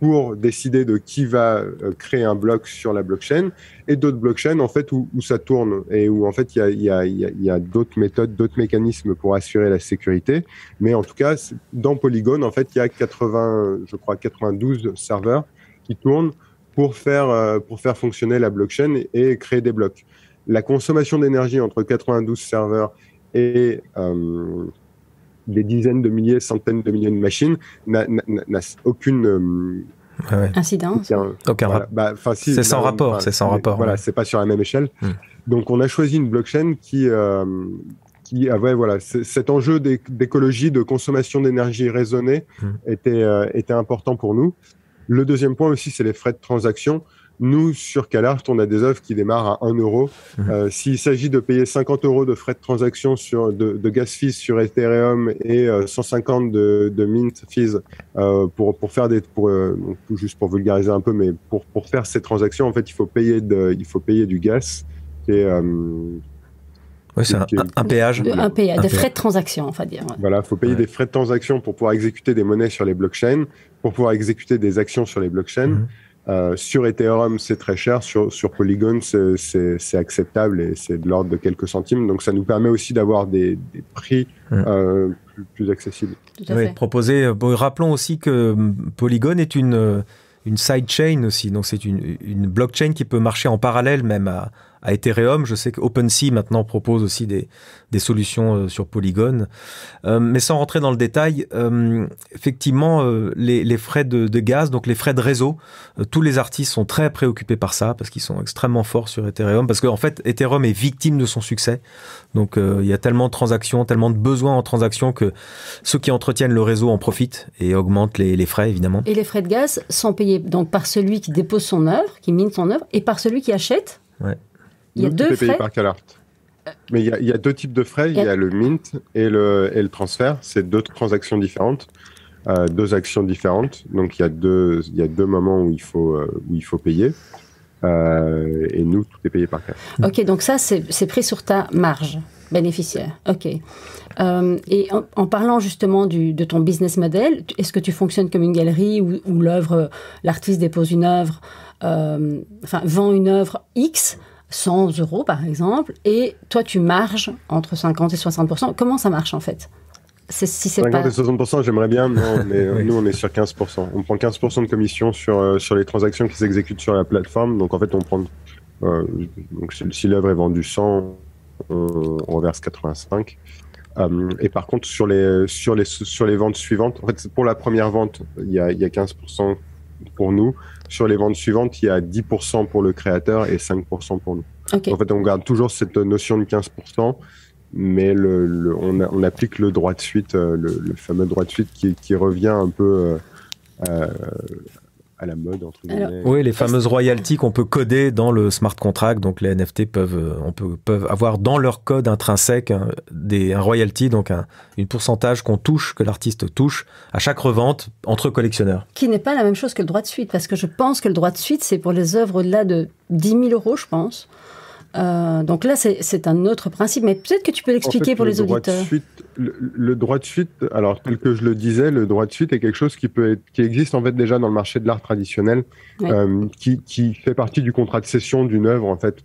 pour décider de qui va créer un bloc sur la blockchain, et d'autres blockchains en fait où ça tourne et où en fait il y a d'autres méthodes, d'autres mécanismes pour assurer la sécurité. Mais en tout cas, dans Polygon, en fait, il y a 92 serveurs qui tournent pour faire fonctionner la blockchain et créer des blocs. La consommation d'énergie entre 92 serveurs et des dizaines de milliers, centaines de milliers de machines n'a aucune incidence. Aucun rapport. C'est sans rapport. C'est sans rapport. Voilà, c'est pas sur la même échelle. Donc, on a choisi une blockchain qui avait cet enjeu d'écologie, de consommation d'énergie raisonnée était important pour nous. Le deuxième point aussi, c'est les frais de transaction. Nous, sur CalArt, on a des offres qui démarrent à 1 euro. S'il s'agit de payer 50 € de frais de transaction de gas fees sur Ethereum et 150 de mint fees pour faire juste pour vulgariser un peu, mais pour faire ces transactions, en fait, il faut payer du gas. C'est un péage. Des frais de transaction, on va dire. Voilà, il faut payer des frais de transaction pour pouvoir exécuter des monnaies sur les blockchains, pour pouvoir exécuter des actions sur les blockchains. Sur Ethereum, c'est très cher. Sur Polygon, c'est acceptable et c'est de l'ordre de quelques centimes. Donc, ça nous permet aussi d'avoir des prix plus accessibles. Rappelons aussi que Polygon est une sidechain aussi. Donc, c'est une blockchain qui peut marcher en parallèle même à Ethereum. Je sais que OpenSea maintenant propose aussi des solutions sur Polygon. Mais sans rentrer dans le détail, effectivement, les frais de gaz, donc les frais de réseau, tous les artistes sont très préoccupés par ça parce qu'ils sont extrêmement forts sur Ethereum. Parce qu'en fait, Ethereum est victime de son succès. Donc, il y a tellement de transactions, tellement de besoins en transactions que ceux qui entretiennent le réseau en profitent et augmentent les frais, évidemment. Et les frais de gaz sont payés donc par celui qui dépose son œuvre, qui mine son œuvre, et par celui qui achète. Ouais. Il y a deux payé frais. par Calart. Mais il y a deux types de frais. Il y a le mint et le transfert. C'est deux transactions différentes, deux actions différentes. Donc il y a deux moments où il faut payer. Et nous, tout est payé par Calart. Ok, donc ça, c'est pris sur ta marge bénéficiaire. Ok. Et en parlant justement de ton business model, est-ce que tu fonctionnes comme une galerie où l'artiste dépose une œuvre, vend une œuvre X, 100 € par exemple, et toi tu marges entre 50 et 60%. Comment ça marche en fait? Si c'est 50 pas... et 60%, j'aimerais bien, non, mais Oui. nous on est sur 15%. On prend 15% de commission sur les transactions qui s'exécutent sur la plateforme. Donc en fait, on prend donc si l'œuvre est vendue 100, on reverse 85. Et par contre, sur les ventes suivantes, en fait, pour la première vente, il y a 15% pour nous. Sur les ventes suivantes, il y a 10% pour le créateur et 5% pour nous. Okay. En fait, on garde toujours cette notion de 15%, mais on applique le droit de suite, le fameux droit de suite qui revient un peu à la mode, entre guillemets. Oui, les fameuses royalties qu'on peut coder dans le smart contract. Donc les NFT peuvent avoir dans leur code intrinsèque un royalty, donc une pourcentage qu'on touche, que l'artiste touche à chaque revente entre collectionneurs. Qui n'est pas la même chose que le droit de suite, parce que je pense que le droit de suite, c'est pour les œuvres au-delà de 10 000 €, je pense. Donc là, c'est un autre principe, mais peut-être que tu peux l'expliquer pour les auditeurs. Le droit de suite, alors tel que je le disais, le droit de suite est quelque chose qui existe en fait déjà dans le marché de l'art traditionnel, oui. Qui fait partie du contrat de cession d'une œuvre en fait.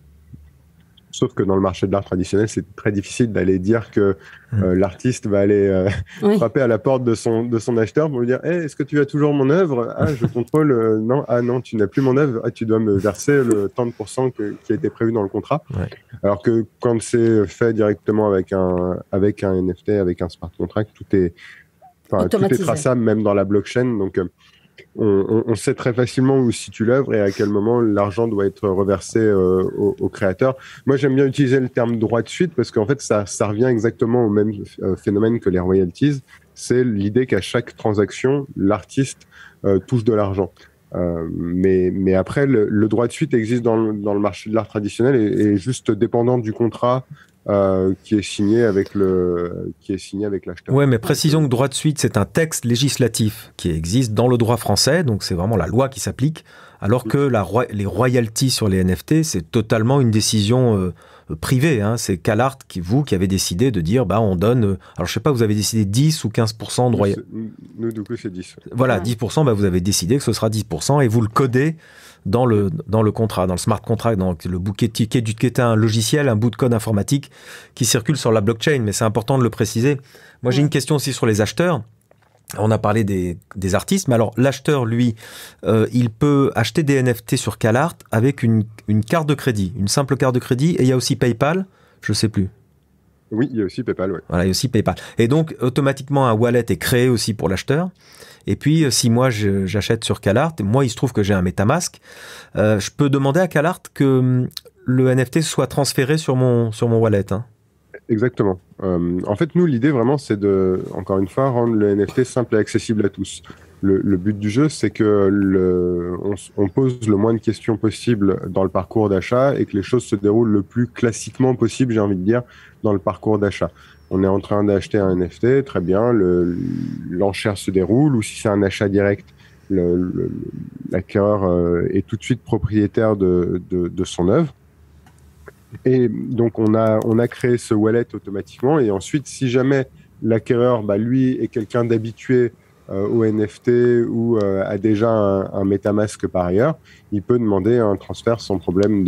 Sauf que dans le marché de l'art traditionnel, c'est très difficile d'aller dire que l'artiste va aller frapper à la porte de son acheteur pour lui dire hey, « Est-ce que tu as toujours mon œuvre ? Ah, je contrôle. Non, ah non, tu n'as plus mon œuvre. Ah, tu dois me verser le tant de pourcents qui a été prévu dans le contrat. Ouais. » Alors que quand c'est fait directement avec un NFT, avec un smart contract, tout est traçable même dans la blockchain. Donc, on sait très facilement où se situe l'œuvre et à quel moment l'argent doit être reversé au créateur. Moi, j'aime bien utiliser le terme droit de suite parce qu'en fait, ça revient exactement au même phénomène que les royalties. C'est l'idée qu'à chaque transaction, l'artiste touche de l'argent. Mais après, le droit de suite existe dans le marché de l'art traditionnel et juste dépendant du contrat qui est signé avec l'acheteur. Oui, mais précisons que droit de suite, c'est un texte législatif qui existe dans le droit français, donc c'est vraiment la loi qui s'applique, alors que les royalties sur les NFT, c'est totalement une décision privée. Hein. C'est Calart qui avez décidé de dire, on donne, alors je sais pas, vous avez décidé 10 ou 15% de royalties. Nous, du coup, c'est 10. Voilà, 10%, vous avez décidé que ce sera 10% et vous le codez dans le contrat, dans le smart contract, donc le bouquet qui est un logiciel, un bout de code informatique qui circule sur la blockchain, mais c'est important de le préciser. Moi, j'ai une question aussi sur les acheteurs. On a parlé des artistes, mais alors l'acheteur, lui, il peut acheter des NFT sur Calart avec une carte de crédit, une simple carte de crédit, et il y a aussi PayPal, je sais plus. Oui, il y a aussi PayPal, oui. Voilà, il y a aussi PayPal. Et donc, automatiquement, un wallet est créé aussi pour l'acheteur. Et puis, si moi, j'achète sur Calart, moi, il se trouve que j'ai un MetaMask, je peux demander à Calart que le NFT soit transféré sur mon wallet. Hein. Exactement. En fait, nous, l'idée vraiment, c'est de, encore une fois, rendre le NFT simple et accessible à tous. Le but du jeu, c'est que on pose le moins de questions possible dans le parcours d'achat et que les choses se déroulent le plus classiquement possible, j'ai envie de dire, dans le parcours d'achat. On est en train d'acheter un NFT, très bien, l'enchère se déroule, ou si c'est un achat direct, l'acquéreur est tout de suite propriétaire de son œuvre. Et donc, on a créé ce wallet automatiquement. Et ensuite, si jamais l'acquéreur, lui, est quelqu'un d'habitué au NFT ou a déjà un MetaMask par ailleurs, il peut demander un transfert sans problème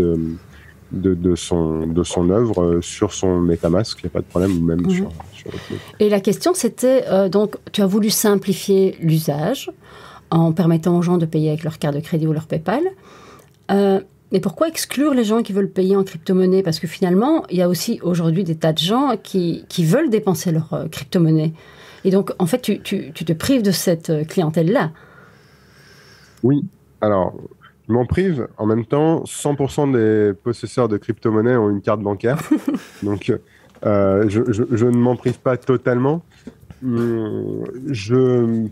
de son œuvre sur son MetaMask. Il n'y a pas de problème, ou même sur autre. Et la question, c'était, donc, tu as voulu simplifier l'usage en permettant aux gens de payer avec leur carte de crédit ou leur PayPal. Et pourquoi exclure les gens qui veulent payer en crypto-monnaie? Parce que finalement, il y a aussi aujourd'hui des tas de gens qui veulent dépenser leur crypto-monnaie. Et donc, en fait, tu te prives de cette clientèle-là. Oui, alors, je m'en prive. En même temps, 100% des possesseurs de crypto-monnaies ont une carte bancaire. Donc, je ne m'en prive pas totalement.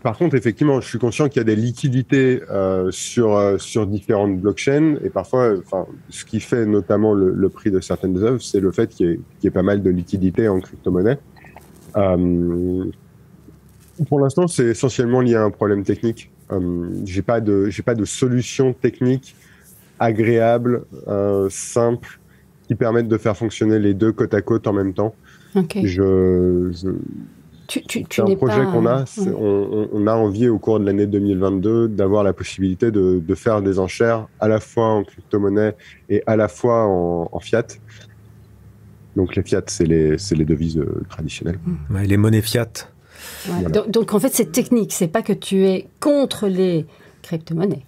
Par contre, effectivement, je suis conscient qu'il y a des liquidités sur différentes blockchains et parfois, ce qui fait notamment le prix de certaines œuvres, c'est le fait qu'il y ait pas mal de liquidités en crypto-monnaie. Pour l'instant, c'est essentiellement lié à un problème technique. J'ai pas de solution technique agréable, simple, qui permette de faire fonctionner les deux côte à côte en même temps. Okay. C'est un projet qu'on a. On a envie au cours de l'année 2022 d'avoir la possibilité de faire des enchères à la fois en crypto-monnaie et à la fois en fiat. Donc les fiat, c'est les devises traditionnelles. Ouais, les monnaies fiat. Ouais. Voilà. Donc en fait, c'est technique. C'est pas que tu es contre les crypto-monnaies.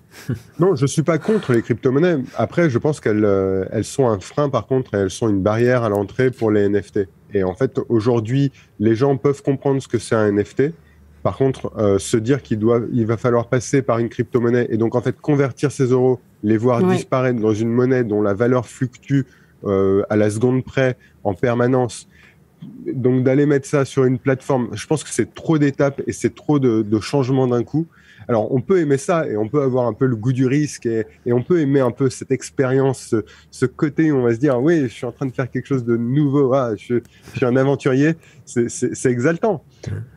Non, je suis pas contre les crypto-monnaies. Après, je pense qu'elles sont un frein, par contre, et elles sont une barrière à l'entrée pour les NFT. Et en fait, aujourd'hui, les gens peuvent comprendre ce que c'est un NFT. Par contre, se dire il va falloir passer par une crypto-monnaie et donc en fait convertir ces euros, les voir disparaître dans une monnaie dont la valeur fluctue à la seconde près en permanence. Donc d'aller mettre ça sur une plateforme, je pense que c'est trop d'étapes et c'est trop de changements d'un coup. Alors on peut aimer ça et on peut avoir un peu le goût du risque et on peut aimer un peu cette expérience, ce côté où on va se dire oui, je suis en train de faire quelque chose de nouveau, je suis un aventurier, c'est exaltant.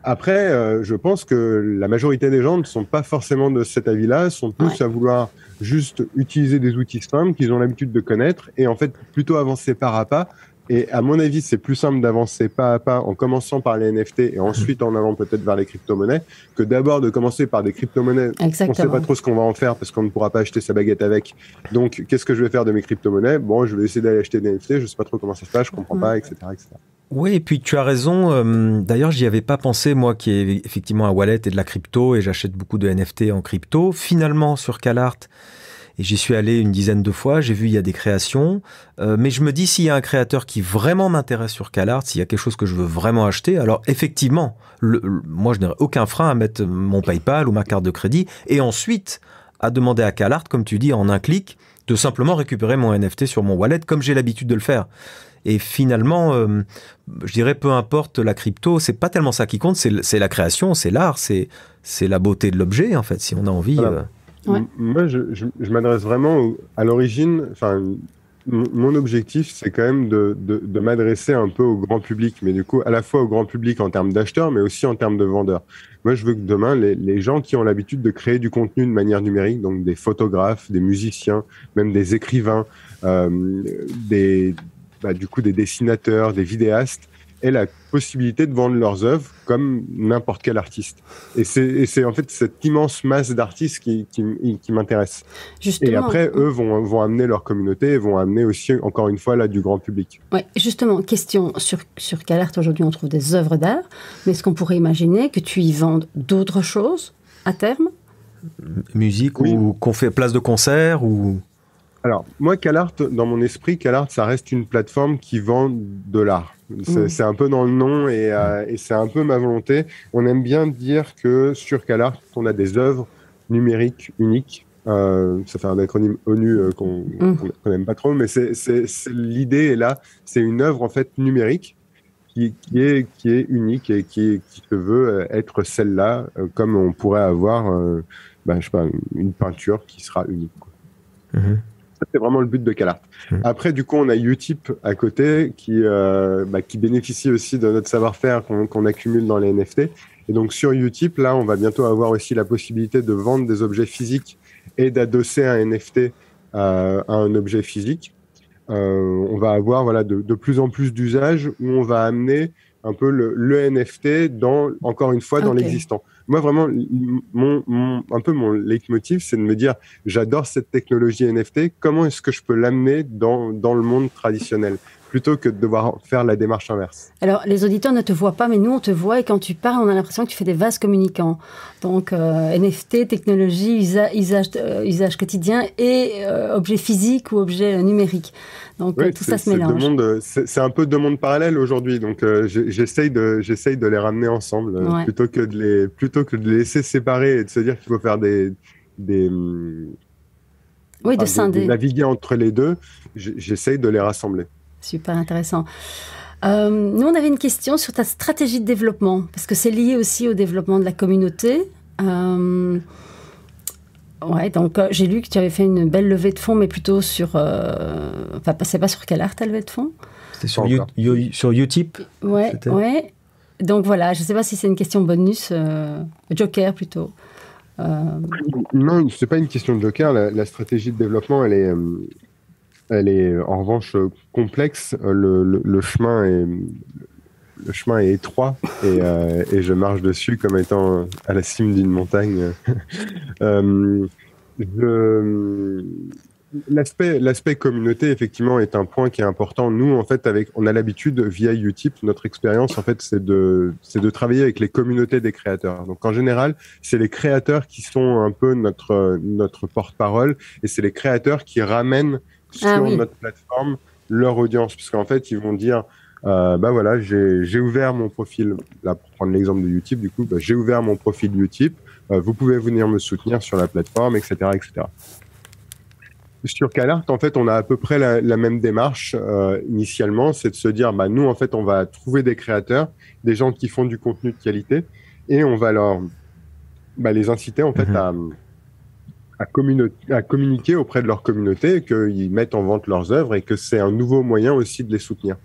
Après, je pense que la majorité des gens ne sont pas forcément de cet avis-là, sont plus à vouloir juste utiliser des outils simples qu'ils ont l'habitude de connaître et en fait plutôt avancer pas à pas. Et à mon avis, c'est plus simple d'avancer pas à pas en commençant par les NFT et ensuite en allant peut-être vers les crypto-monnaies que d'abord de commencer par des crypto-monnaies. Exactement. On sait pas trop ce qu'on va en faire parce qu'on ne pourra pas acheter sa baguette avec. Donc, qu'est-ce que je vais faire de mes crypto-monnaies? Bon, je vais essayer d'aller acheter des NFT, je sais pas trop comment ça se passe, je comprends pas, etc., etc. Oui, et puis tu as raison. D'ailleurs, j'y avais pas pensé, moi qui ai effectivement un wallet et de la crypto et j'achète beaucoup de NFT en crypto. Finalement, sur CalArt, et j'y suis allé une dizaine de fois, j'ai vu il y a des créations, mais je me dis s'il y a un créateur qui vraiment m'intéresse sur CalArt, s'il y a quelque chose que je veux vraiment acheter, alors effectivement, moi je n'aurais aucun frein à mettre mon PayPal ou ma carte de crédit et ensuite à demander à CalArt, comme tu dis, en un clic, de simplement récupérer mon NFT sur mon wallet comme j'ai l'habitude de le faire. Et finalement, je dirais peu importe la crypto, c'est pas tellement ça qui compte, c'est la création, c'est l'art, c'est la beauté de l'objet en fait, si on a envie. Voilà. Moi, je m'adresse vraiment à l'origine. Enfin, mon objectif, c'est quand même de m'adresser un peu au grand public, mais du coup, à la fois au grand public en termes d'acheteurs, mais aussi en termes de vendeurs. Moi, je veux que demain, les gens qui ont l'habitude de créer du contenu de manière numérique, donc des photographes, des musiciens, même des écrivains, du coup, des dessinateurs, des vidéastes, aient la possibilité de vendre leurs œuvres comme n'importe quel artiste. Et c'est en fait cette immense masse d'artistes qui m'intéresse. Et après, eux vont amener leur communauté et vont amener aussi, encore une fois, là, du grand public. Oui, justement, question, sur CalArt, aujourd'hui, on trouve des œuvres d'art, mais est-ce qu'on pourrait imaginer que tu y vendes d'autres choses à terme? Musique ou qu'on fait place de concert ou... Alors, moi, CalArt, dans mon esprit, CalArt, ça reste une plateforme qui vend de l'art. C'est un peu dans le nom et c'est un peu ma volonté. On aime bien dire que sur CalArt, on a des œuvres numériques uniques. Ça fait un acronyme ONU qu'on n'aime pas trop, mais l'idée est là. C'est une œuvre en fait numérique qui est unique et qui se veut être celle-là, comme on pourrait avoir, je sais pas, une peinture qui sera unique. C'est vraiment le but de CalArt. Après, du coup, on a Utip à côté qui bénéficie aussi de notre savoir-faire qu'on accumule dans les NFT. Et donc, sur Utip, là, on va bientôt avoir aussi la possibilité de vendre des objets physiques et d'adosser un NFT à un objet physique. On va avoir de plus en plus d'usages où on va amener un peu le NFT encore une fois, dans l'existant. Moi, vraiment, mon leitmotiv, c'est de me dire, j'adore cette technologie NFT, comment est-ce que je peux l'amener dans le monde traditionnel? plutôt que de devoir faire la démarche inverse. Alors, les auditeurs ne te voient pas, mais nous, on te voit et quand tu parles, on a l'impression que tu fais des vases communicants. Donc, NFT, technologie, usage quotidien et objets physiques ou objets numériques. Donc, oui, tout ça se mélange. C'est un peu deux mondes parallèles aujourd'hui. Donc, j'essaye de les ramener ensemble plutôt que de les laisser séparer et de se dire qu'il faut faire de naviguer entre les deux. J'essaye de les rassembler. Super intéressant. Nous, on avait une question sur ta stratégie de développement, parce que c'est lié aussi au développement de la communauté. Donc j'ai lu que tu avais fait une belle levée de fonds, mais plutôt sur... Enfin, c'est pas sur Calart, ta levée de fonds? C'était sur Utip. Ouais. Donc voilà, je ne sais pas si c'est une question bonus, Joker plutôt. Non, c'est pas une question de Joker. La stratégie de développement, elle est en revanche complexe. Le chemin est étroit et je marche dessus comme étant à la cime d'une montagne. L'aspect communauté, effectivement, est un point qui est important. Nous, en fait, on a l'habitude, via Utip, notre expérience, en fait, c'est de travailler avec les communautés des créateurs. Donc, en général, c'est les créateurs qui sont un peu notre porte-parole et c'est les créateurs qui ramènent sur notre plateforme leur audience. Parce qu'en fait, ils vont dire, voilà, j'ai ouvert mon profil, là, pour prendre l'exemple de Utip, du coup, j'ai ouvert mon profil Utip, vous pouvez venir me soutenir sur la plateforme, etc., etc. Sur Calart, en fait, on a à peu près la même démarche initialement, c'est de se dire, nous, en fait, on va trouver des créateurs, des gens qui font du contenu de qualité, et on va les inciter, en fait, à communiquer auprès de leur communauté, qu'ils mettent en vente leurs œuvres et que c'est un nouveau moyen aussi de les soutenir.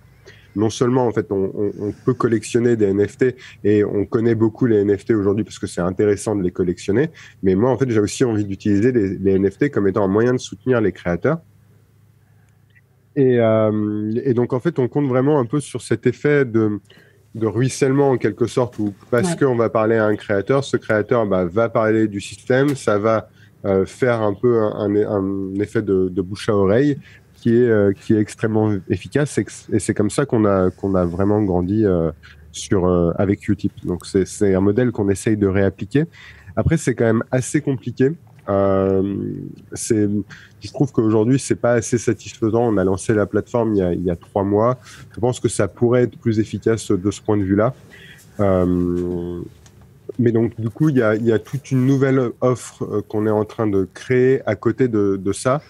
Non seulement, en fait, on peut collectionner des NFT et on connaît beaucoup les NFT aujourd'hui parce que c'est intéressant de les collectionner, mais moi, en fait, j'ai aussi envie d'utiliser les NFT comme étant un moyen de soutenir les créateurs. Et donc, en fait, on compte vraiment un peu sur cet effet de ruissellement, en quelque sorte, où parce qu'on va parler à un créateur, ce créateur va parler du système, ça va faire un peu un effet de bouche à oreille, qui est extrêmement efficace et c'est comme ça qu'on a vraiment grandi avec Utip. Donc c'est un modèle qu'on essaye de réappliquer. Après c'est quand même assez compliqué. Je trouve qu'aujourd'hui c'est pas assez satisfaisant. On a lancé la plateforme il y a 3 mois. Je pense que ça pourrait être plus efficace de ce point de vue-là. Mais donc du coup il y a toute une nouvelle offre qu'on est en train de créer à côté de ça,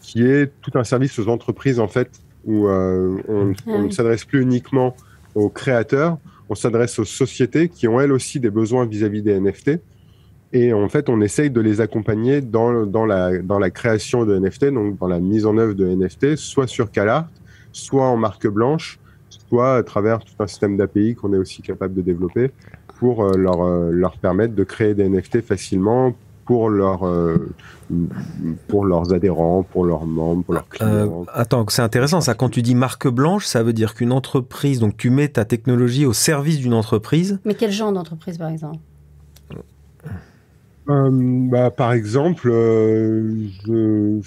qui est tout un service aux entreprises, en fait, où on ne s'adresse plus uniquement aux créateurs, on s'adresse aux sociétés qui ont elles aussi des besoins vis-à-vis des NFT. Et en fait, on essaye de les accompagner dans la création de NFT, donc dans la mise en œuvre de NFT, soit sur Calart, soit en marque blanche, soit à travers tout un système d'API qu'on est aussi capable de développer pour leur permettre de créer des NFT facilement, pour leurs adhérents, pour leurs membres, pour leurs clients. Attends, c'est intéressant ça. Quand tu dis marque blanche, ça veut dire qu'une entreprise, donc tu mets ta technologie au service d'une entreprise. Mais quel genre d'entreprise, par exemple? Par exemple, je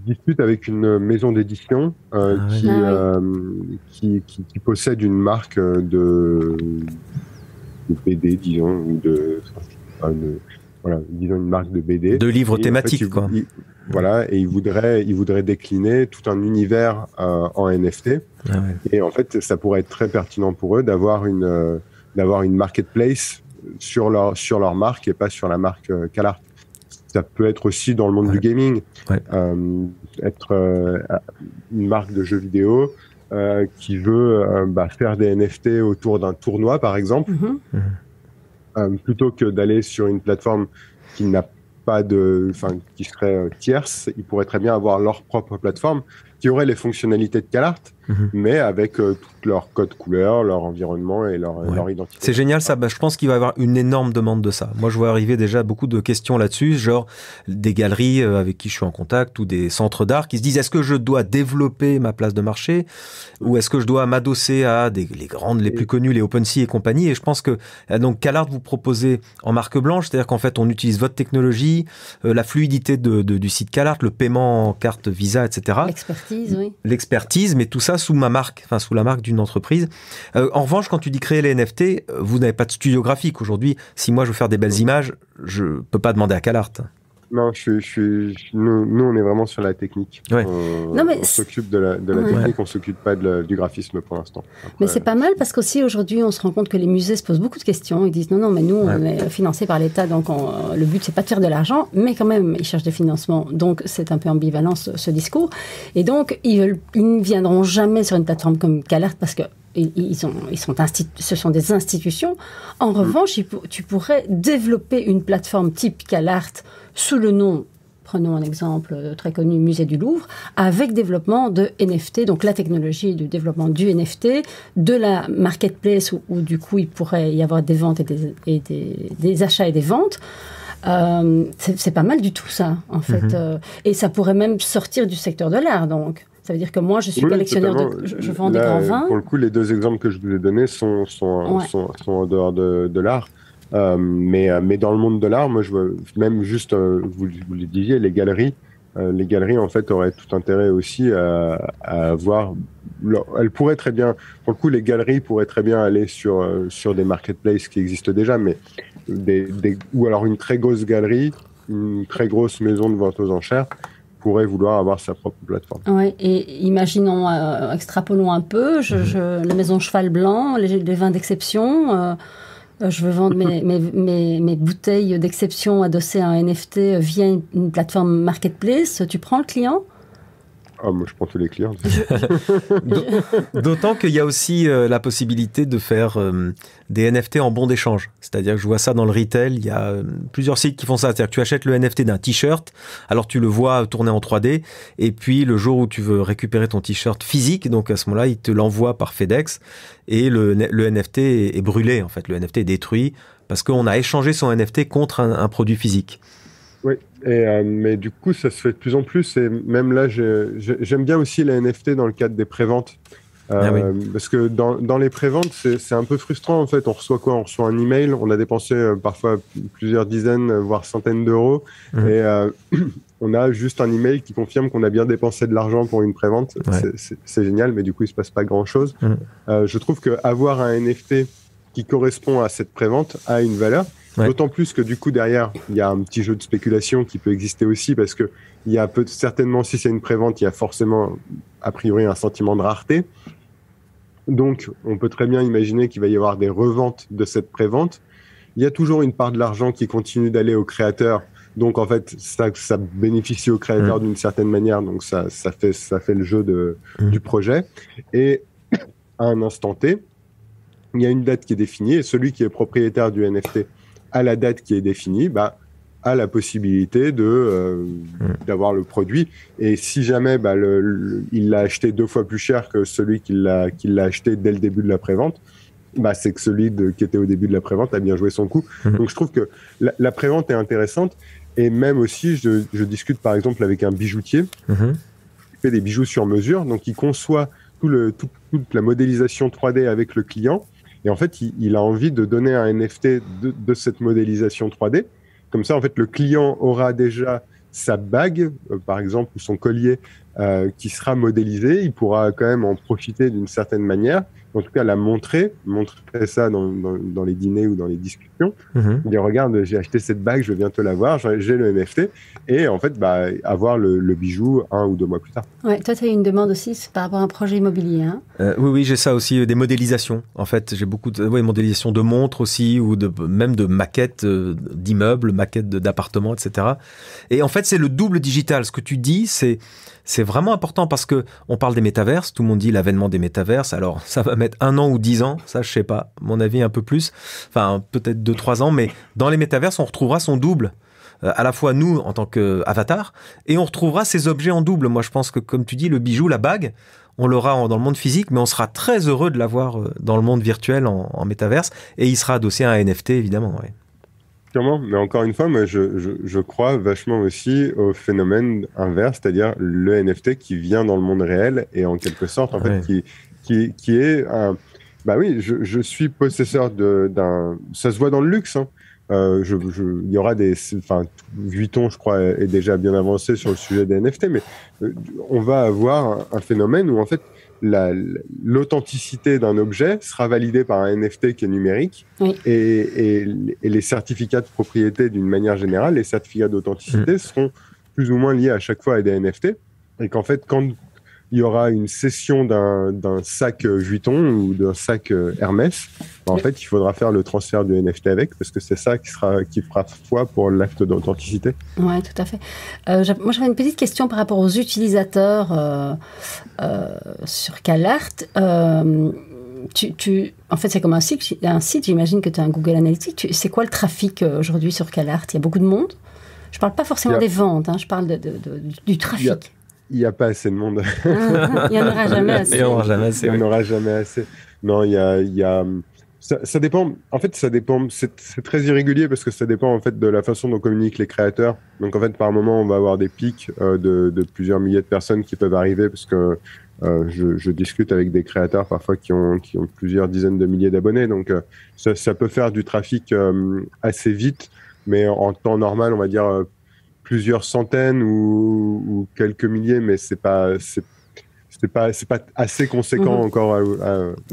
discute avec une maison d'édition qui possède une marque de BD, disons, ou disons une marque de BD. De livres thématiques, quoi. Et il voudrait décliner tout un univers en NFT. Et en fait, ça pourrait être très pertinent pour eux d'avoir une marketplace sur leur marque et pas sur la marque Calart. Ça peut être aussi dans le monde du gaming, être une marque de jeux vidéo qui veut faire des NFT autour d'un tournoi, par exemple. Plutôt que d'aller sur une plateforme qui n'a pas qui serait tierce, ils pourraient très bien avoir leur propre plateforme qui aurait les fonctionnalités de Calart, mais avec tout leur code couleur, leur environnement et leur identité. C'est génial ça, je pense qu'il va y avoir une énorme demande de ça. Moi je vois arriver déjà beaucoup de questions là-dessus, genre des galeries avec qui je suis en contact ou des centres d'art qui se disent est-ce que je dois développer ma place de marché ou est-ce que je dois m'adosser à les grandes, les plus connues, les OpenSea et compagnie. Et je pense que donc Calart vous proposez en marque blanche, c'est-à-dire qu'en fait on utilise votre technologie, la fluidité du site Calart, le paiement en carte Visa, etc. l'expertise, oui. L'expertise, mais tout ça sous ma marque, enfin sous la marque d'une entreprise. En revanche, quand tu dis créer les NFT, vous n'avez pas de studio graphique. Aujourd'hui, si moi je veux faire des belles images, je peux pas demander à CalArt. Non, nous, on est vraiment sur la technique. Ouais. On s'occupe de la technique, on s'occupe pas du graphisme pour l'instant. Mais c'est pas mal parce qu'aussi aujourd'hui, on se rend compte que les musées se posent beaucoup de questions. Ils disent non, mais nous, on est financé par l'État, donc le but, c'est pas de faire de l'argent, mais quand même, ils cherchent des financements. Donc, c'est un peu ambivalent ce discours. Et donc, ils ne viendront jamais sur une plateforme comme CalArt parce que ce sont des institutions. En revanche, tu pourrais développer une plateforme type CalArt sous le nom, prenons un exemple très connu, Musée du Louvre, avec développement de NFT, donc la technologie du développement du NFT, de la marketplace où du coup il pourrait y avoir des ventes et des achats et des ventes. C'est pas mal du tout ça, en fait. Et ça pourrait même sortir du secteur de l'art, donc. Ça veut dire que moi, je suis collectionneur, je vends des grands vins. Pour le coup, les deux exemples que je vous ai donnés sont en dehors de l'art. Mais dans le monde de l'art, moi, je veux même juste, vous le disiez, les galeries. Les galeries, en fait, auraient tout intérêt aussi à avoir. Elles pourraient très bien, pour le coup, les galeries pourraient très bien aller sur des marketplaces qui existent déjà, mais ou alors une très grosse galerie, une très grosse maison de vente aux enchères pourrait vouloir avoir sa propre plateforme. Oui, et imaginons, extrapolons un peu, la maison Cheval Blanc, les vins d'exception, je veux vendre mes bouteilles d'exception adossées à un NFT via une plateforme marketplace, tu prends le client ? Ah, moi, je prends tous les clients. D'autant qu'il y a aussi la possibilité de faire des NFT en bons d'échange. C'est-à-dire que je vois ça dans le retail. Il y a plusieurs sites qui font ça. C'est-à-dire que tu achètes le NFT d'un t-shirt, alors tu le vois tourner en 3D, et puis le jour où tu veux récupérer ton t-shirt physique, donc à ce moment-là, il te l'envoie par FedEx, et le NFT est brûlé, en fait. Le NFT est détruit parce qu'on a échangé son NFT contre un produit physique. Oui, mais du coup, ça se fait de plus en plus. Et même là, j'aime bien aussi les NFT dans le cadre des préventes. Parce que dans les préventes, c'est un peu frustrant, en fait. On reçoit quoi? On reçoit un email. On a dépensé parfois plusieurs dizaines, voire centaines d'euros. Et on a juste un email qui confirme qu'on a bien dépensé de l'argent pour une prévente. C'est génial, mais du coup, il ne se passe pas grand-chose. Je trouve qu'avoir un NFT qui correspond à cette prévente a une valeur. D'autant plus que du coup derrière il y a un petit jeu de spéculation qui peut exister aussi parce que il y a certainement, si c'est une prévente, il y a forcément a priori un sentiment de rareté. Donc on peut très bien imaginer qu'il va y avoir des reventes de cette prévente. Il y a toujours une part de l'argent qui continue d'aller au créateur. Donc en fait ça bénéficie au créateur d'une certaine manière. Donc ça fait le jeu du projet. Et à un instant T, il y a une date qui est définie et celui qui est propriétaire du NFT à la date qui est définie, a la possibilité d'avoir le produit. Et si jamais il l'a acheté 2 fois plus cher que celui qui l'a acheté dès le début de la prévente, c'est que celui qui était au début de la prévente a bien joué son coup. Donc je trouve que la prévente est intéressante. Et même aussi, je discute par exemple avec un bijoutier qui fait des bijoux sur mesure. Donc il conçoit toute la modélisation 3D avec le client. Et en fait, il a envie de donner un NFT de cette modélisation 3D. Comme ça, en fait, le client aura déjà sa bague, par exemple, ou son collier qui sera modélisé. Il pourra quand même en profiter d'une certaine manière. En tout cas, la montrer ça dans les dîners ou dans les discussions. Dire, regarde, j'ai acheté cette bague, je viens te l'avoir, j'ai le NFT. Et en fait, avoir le bijou 1 ou 2 mois plus tard. Ouais, toi, tu as une demande aussi, c'est par rapport à un projet immobilier. Hein oui, j'ai ça aussi, des modélisations. En fait, j'ai beaucoup de modélisations de montres aussi, ou même de maquettes d'immeubles, maquettes d'appartements, etc. Et en fait, c'est le double digital. Ce que tu dis, c'est vraiment important parce que on parle des métaverses. Tout le monde dit l'avènement des métaverses. Alors, ça va mettre 1 an ou 10 ans. Ça, je sais pas. À mon avis, un peu plus. Enfin, peut-être 2-3 ans. Mais dans les métaverses, on retrouvera son double. À la fois nous, en tant qu'avatar, et on retrouvera ces objets en double. Moi, je pense que, comme tu dis, le bijou, la bague, on l'aura dans le monde physique, mais on sera très heureux de l'avoir dans le monde virtuel, en métaverse. Et il sera adossé à un NFT, évidemment. Ouais. Sûrement, mais encore une fois, moi, je crois vachement aussi au phénomène inverse, c'est-à-dire le NFT qui vient dans le monde réel et en quelque sorte, en fait, qui est un... oui, je suis possesseur d'un... Ça se voit dans le luxe, hein. il y aura Vuitton, je crois, est déjà bien avancé sur le sujet des NFT, mais on va avoir un phénomène où en fait l'authenticité d'un objet sera validée par un NFT qui est numérique, oui. et les certificats de propriété, d'une manière générale, les certificats d'authenticité seront plus ou moins liés à chaque fois à des NFT, et qu'en fait, quand il y aura une cession d'un sac Vuitton ou d'un sac Hermès, en fait, il faudra faire le transfert du NFT avec, parce que c'est ça qui fera foi pour l'acte d'authenticité. Oui, tout à fait. Moi, j'avais une petite question par rapport aux utilisateurs sur CalArt. En fait, c'est comme un site, j'imagine que tu as un Google Analytics. C'est quoi le trafic aujourd'hui sur CalArt? Il y a beaucoup de monde? Je ne parle pas forcément des ventes, je parle du trafic. Il n'y a pas assez de monde. Il n'y en aura jamais assez. Il n'y en aura jamais assez. Il n'y en aura jamais assez. Non, ça dépend. En fait, ça dépend. C'est très irrégulier parce que ça dépend en fait de la façon dont communiquent les créateurs. Donc en fait, par moment, on va avoir des pics de plusieurs milliers de personnes qui peuvent arriver parce que je discute avec des créateurs parfois qui ont plusieurs dizaines de milliers d'abonnés. Donc ça peut faire du trafic assez vite, mais en temps normal, on va dire plusieurs centaines ou quelques milliers, mais c'est pas assez conséquent encore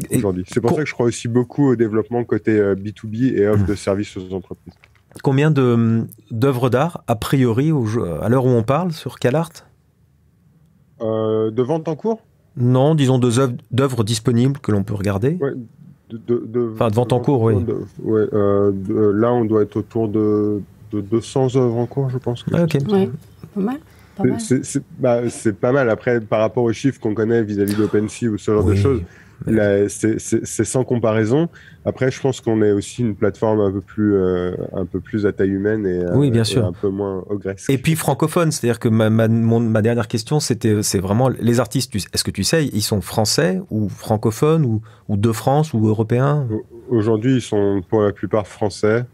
aujourd'hui. C'est pour ça que je crois aussi beaucoup au développement côté B2B et offre de services aux entreprises. Combien d'œuvres d'art, a priori, à l'heure où on parle, sur CalArt? De vente en cours? Non, disons d'œuvres disponibles que l'on peut regarder. Ouais, de vente en cours, oui. Là, on doit être autour de 200 œuvres en cours, je pense. Ok. Ouais, pas mal. C'est pas mal. Après, par rapport aux chiffres qu'on connaît vis-à-vis d'OpenSea ou ce genre de choses, c'est sans comparaison. Après, je pense qu'on est aussi une plateforme un peu plus à taille humaine et, oui, bien sûr. Et un peu moins ogresque. Et puis francophone, c'est-à-dire que ma dernière question, c'est vraiment les artistes. Est-ce que tu sais, ils sont français ou francophones ou de France ou européens? Aujourd'hui, ils sont pour la plupart français.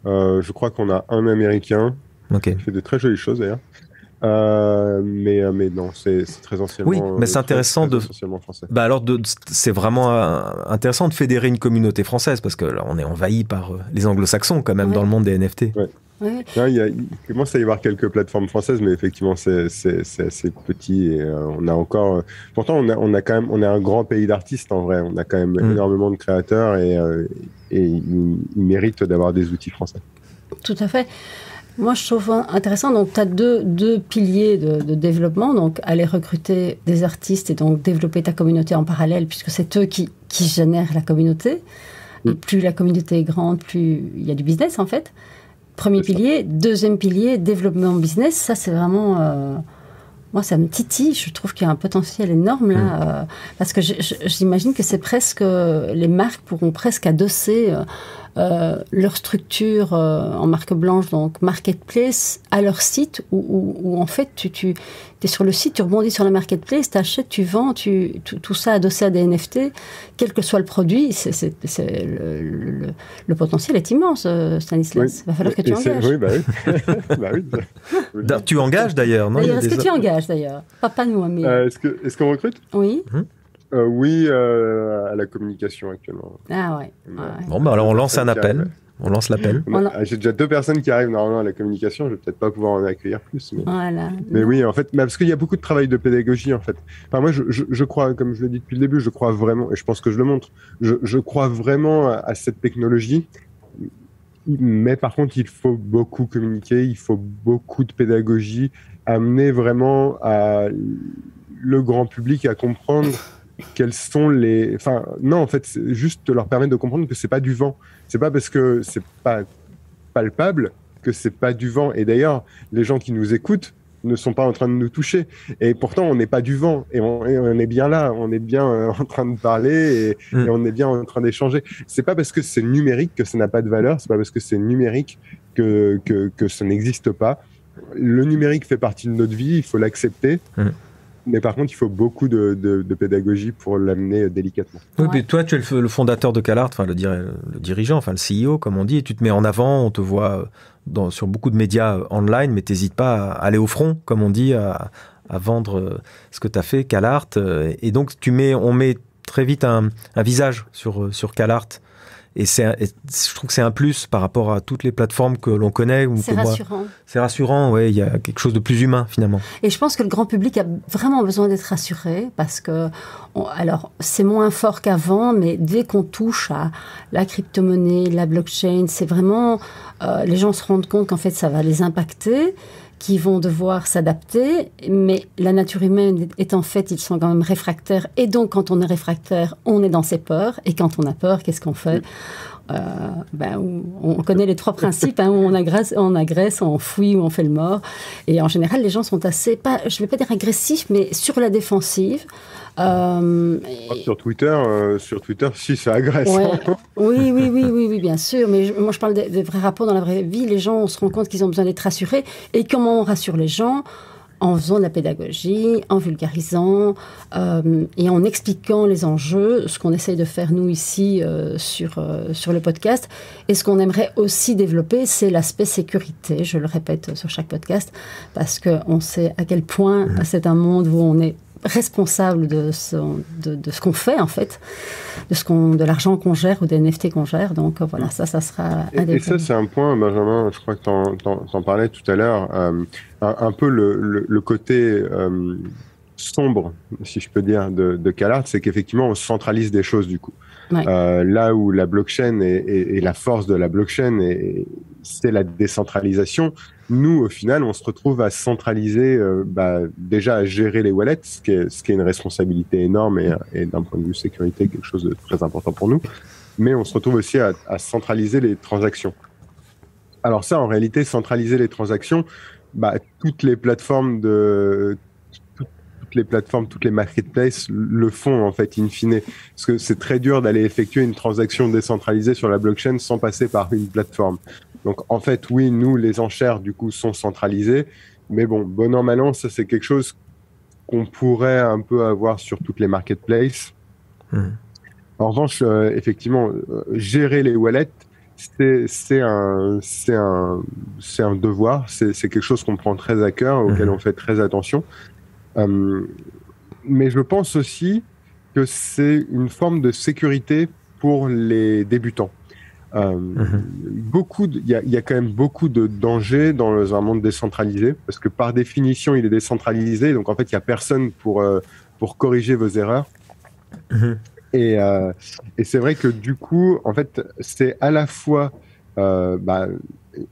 Je crois qu'on a un Américain qui fait de très jolies choses d'ailleurs. Mais non, c'est très anciennement. Oui, mais c'est intéressant français. C'est vraiment intéressant de fédérer une communauté française parce que là, on est envahi par les anglo-saxons quand même dans le monde des NFT. Ouais. Ouais. Non, il commence à y avoir quelques plateformes françaises, mais effectivement, c'est assez petit et on a encore. Pourtant, on est un grand pays d'artistes en vrai. On a quand même énormément de créateurs et ils méritent d'avoir des outils français. Tout à fait. Moi, je trouve intéressant. Donc, tu as deux piliers de développement. Donc, aller recruter des artistes et donc développer ta communauté en parallèle, puisque c'est eux qui génèrent la communauté. Et plus la communauté est grande, plus il y a du business en fait. Premier pilier. Deuxième pilier, développement business. Ça, c'est vraiment... moi, ça me titille. Je trouve qu'il y a un potentiel énorme là. Parce que j'imagine que c'est presque... les marques pourront presque adosser leur structure en marque blanche, donc marketplace, à leur site où en fait, tu es sur le site, tu rebondis sur la marketplace, tu achètes, tu vends, tout ça adossé à des NFT, quel que soit le produit. Le potentiel est immense, Stanislas. Il va falloir que tu engages. Oui, bah oui. Tu engages d'ailleurs, non? Est-ce que tu engages d'ailleurs? Pas nous, mais... Est-ce qu'on recrute? Oui. Oui, à la communication actuellement. Ah ouais. Bon, bah alors on lance un appel. On lance l'appel. J'ai déjà 2 personnes qui arrivent normalement à la communication. Je vais peut-être pas pouvoir en accueillir plus. Voilà. Mais oui, en fait, parce qu'il y a beaucoup de travail de pédagogie en fait. Enfin, moi, je crois, comme je l'ai dit depuis le début, je crois vraiment, et je pense que je le montre, je crois vraiment à cette technologie. Mais par contre, il faut beaucoup communiquer, il faut beaucoup de pédagogie, amener vraiment le grand public à comprendre quels sont les... Enfin, non, en fait, c'est juste leur permettre de comprendre que c'est pas du vent. C'est pas parce que c'est pas palpable que c'est pas du vent. Et d'ailleurs, les gens qui nous écoutent ne sont pas en train de nous toucher. Et pourtant, on n'est pas du vent. Et on est bien là. On est bien en train de parler et on est bien en train d'échanger. C'est pas parce que c'est numérique que ça n'a pas de valeur. C'est pas parce que c'est numérique que ça n'existe pas. Le numérique fait partie de notre vie. Il faut l'accepter. Mais par contre, il faut beaucoup de pédagogie pour l'amener délicatement. Oui, mais toi, tu es le fondateur de CalArt, enfin le dirigeant, enfin le CEO, comme on dit, et tu te mets en avant, on te voit sur beaucoup de médias online, mais tu n'hésites pas à aller au front, comme on dit, à vendre ce que tu as fait, CalArt. Et donc, on met très vite un visage sur CalArt. Et je trouve que c'est un plus par rapport à toutes les plateformes que l'on connaît. C'est rassurant. C'est rassurant, ouais. Il y a quelque chose de plus humain, finalement. Et je pense que le grand public a vraiment besoin d'être rassuré parce que, alors, c'est moins fort qu'avant, mais dès qu'on touche à la crypto-monnaie, la blockchain, c'est vraiment, les gens se rendent compte qu'en fait, ça va les impacter, qui vont devoir s'adapter, mais la nature humaine est en fait, ils sont quand même réfractaires, et donc quand on est réfractaire, on est dans ses peurs, et quand on a peur, qu'est-ce qu'on fait ? On connaît les 3 principes, où on agresse, on fouille ou on fait le mort, et en général les gens sont assez, je ne vais pas dire agressifs, mais sur la défensive. Sur Twitter, si ça agresse. Ouais. Oui, bien sûr. Mais moi, je parle des vrais rapports dans la vraie vie. Les gens, on se rend compte qu'ils ont besoin d'être rassurés. Et comment on rassure les gens ? En faisant de la pédagogie, en vulgarisant et en expliquant les enjeux, ce qu'on essaye de faire nous ici sur le podcast. Et ce qu'on aimerait aussi développer, c'est l'aspect sécurité. Je le répète sur chaque podcast, parce qu'on sait à quel point c'est un monde où on est responsable de ce qu'on fait, en fait, de l'argent qu'on gère ou des NFT qu'on gère. Donc voilà, ça sera un des points. Et ça, c'est un point, Benjamin, je crois que t'en parlais tout à l'heure, un peu le côté sombre, si je peux dire, de CalArt, c'est qu'effectivement, on centralise des choses, du coup. Ouais. Là où la blockchain et la force de la blockchain, c'est la décentralisation. Nous, au final, on se retrouve à centraliser, déjà à gérer les wallets, ce qui est une responsabilité énorme et d'un point de vue sécurité, quelque chose de très important pour nous. Mais on se retrouve aussi à centraliser les transactions. Alors ça, en réalité, centraliser les transactions, toutes les plateformes, toutes les marketplaces le font, en fait, in fine. Parce que c'est très dur d'aller effectuer une transaction décentralisée sur la blockchain sans passer par une plateforme. Donc, en fait, oui, nous, les enchères, du coup, sont centralisées. Mais bon an, mal an, ça, c'est quelque chose qu'on pourrait un peu avoir sur toutes les marketplaces. En revanche, effectivement, gérer les wallets, c'est un devoir. C'est quelque chose qu'on prend très à cœur, auquel on fait très attention. Mais je pense aussi que c'est une forme de sécurité pour les débutants. Il y a quand même beaucoup de dangers dans un monde décentralisé, parce que par définition, il est décentralisé, donc en fait, il n'y a personne pour corriger vos erreurs. Et c'est vrai que du coup, en fait, c'est à la fois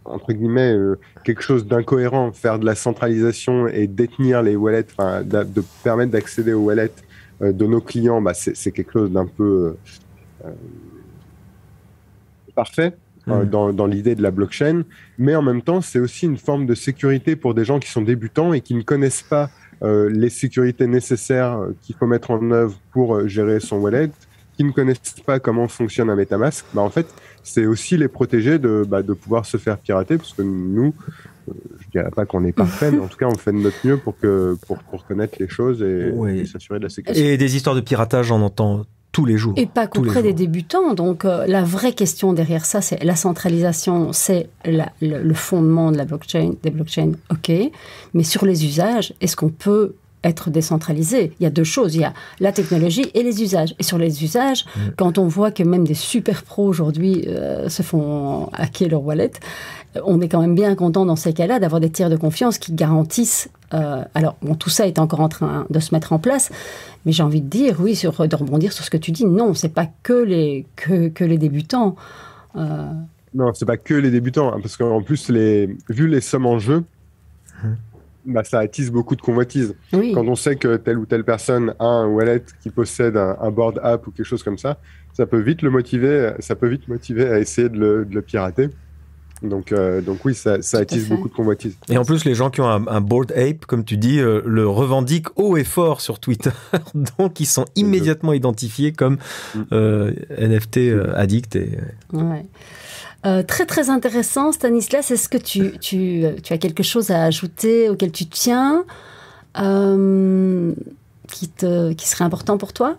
entre guillemets, quelque chose d'incohérent, faire de la centralisation et détenir les wallets, de permettre d'accéder aux wallets de nos clients, c'est quelque chose d'un peu parfait dans l'idée de la blockchain, mais en même temps, c'est aussi une forme de sécurité pour des gens qui sont débutants et qui ne connaissent pas les sécurités nécessaires qu'il faut mettre en œuvre pour gérer son wallet, qui ne connaissent pas comment fonctionne un MetaMask. En fait, c'est aussi les protéger de pouvoir se faire pirater, parce que nous, je dirais pas qu'on est parfait, mais en tout cas, on fait de notre mieux pour connaître les choses et s'assurer de la sécurité. Et des histoires de piratage, j'en entends tous les jours. Et pas qu'auprès des débutants. Donc, la vraie question derrière ça, c'est la centralisation, c'est le fondement de la blockchain, des blockchains, ok. Mais sur les usages, est-ce qu'on peut être décentralisé? Il y a 2 choses. Il y a la technologie et les usages. Et sur les usages, quand on voit que même des super pros aujourd'hui se font hacker leur wallet, on est quand même bien content dans ces cas-là d'avoir des tiers de confiance qui garantissent... alors, tout ça est encore en train de se mettre en place, mais j'ai envie de dire, oui, de rebondir sur ce que tu dis. Non, c'est pas que les débutants. Non, c'est pas que les débutants, parce qu'en plus, vu les sommes en jeu, ça attise beaucoup de convoitises. Oui. Quand on sait que telle ou telle personne a un wallet qui possède un board app ou quelque chose comme ça, ça peut vite le motiver, à essayer de le pirater. Donc oui, ça attise beaucoup de convoitises. Et en plus, les gens qui ont un board ape, comme tu dis, le revendiquent haut et fort sur Twitter. Donc, ils sont immédiatement identifiés comme NFT addicts. Ouais. Très, très intéressant, Stanislas. Est-ce que tu as quelque chose à ajouter auquel tu tiens, qui serait important pour toi?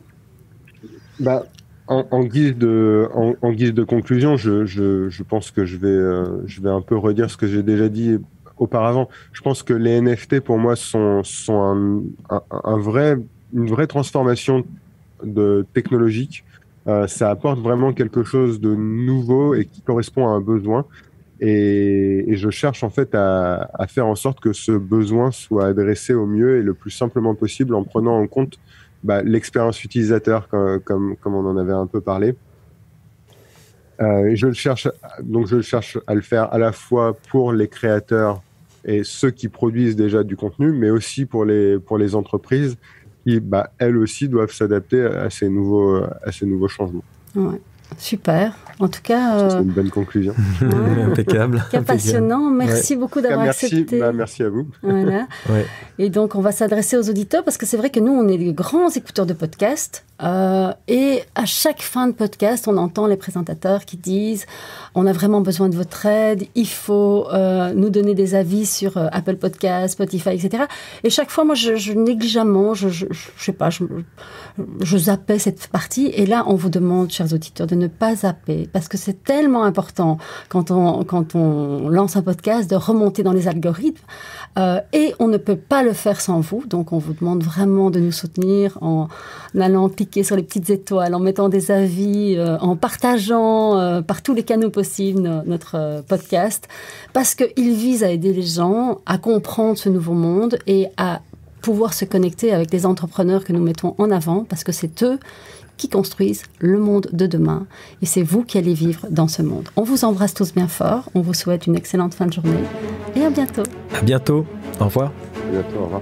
En guise de conclusion, je pense que je vais un peu redire ce que j'ai déjà dit auparavant. Je pense que les NFT, pour moi, sont une vraie transformation technologique ça apporte vraiment quelque chose de nouveau et qui correspond à un besoin. Et je cherche en fait à faire en sorte que ce besoin soit adressé au mieux et le plus simplement possible en prenant en compte l'expérience utilisateur comme on en avait un peu parlé. Je cherche à le faire à la fois pour les créateurs et ceux qui produisent déjà du contenu, mais aussi pour les entreprises qui, elles aussi, doivent s'adapter à ces nouveaux changements. Ouais. Super. En tout cas, c'est une bonne conclusion. Ouais. Impeccable. Passionnant. Merci beaucoup d'avoir accepté. Merci à vous. Voilà. Ouais. Et donc, on va s'adresser aux auditeurs parce que c'est vrai que nous, on est des grands écouteurs de podcasts. Et à chaque fin de podcast, on entend les présentateurs qui disent « On a vraiment besoin de votre aide, il faut nous donner des avis sur Apple Podcasts, Spotify, etc. » Et chaque fois, moi, je négligemment, je sais pas, je zappais cette partie. Et là, on vous demande, chers auditeurs, de ne pas zapper parce que c'est tellement important quand on lance un podcast de remonter dans les algorithmes. Et on ne peut pas le faire sans vous. Donc, on vous demande vraiment de nous soutenir en allant cliquer sur les petites étoiles, en mettant des avis, en partageant par tous les canaux possibles notre podcast, parce qu'il vise à aider les gens à comprendre ce nouveau monde et à pouvoir se connecter avec les entrepreneurs que nous mettons en avant, parce que c'est eux qui construisent le monde de demain. Et c'est vous qui allez vivre dans ce monde. On vous embrasse tous bien fort. On vous souhaite une excellente fin de journée. Et à bientôt. À bientôt. Au revoir. À bientôt. Au revoir.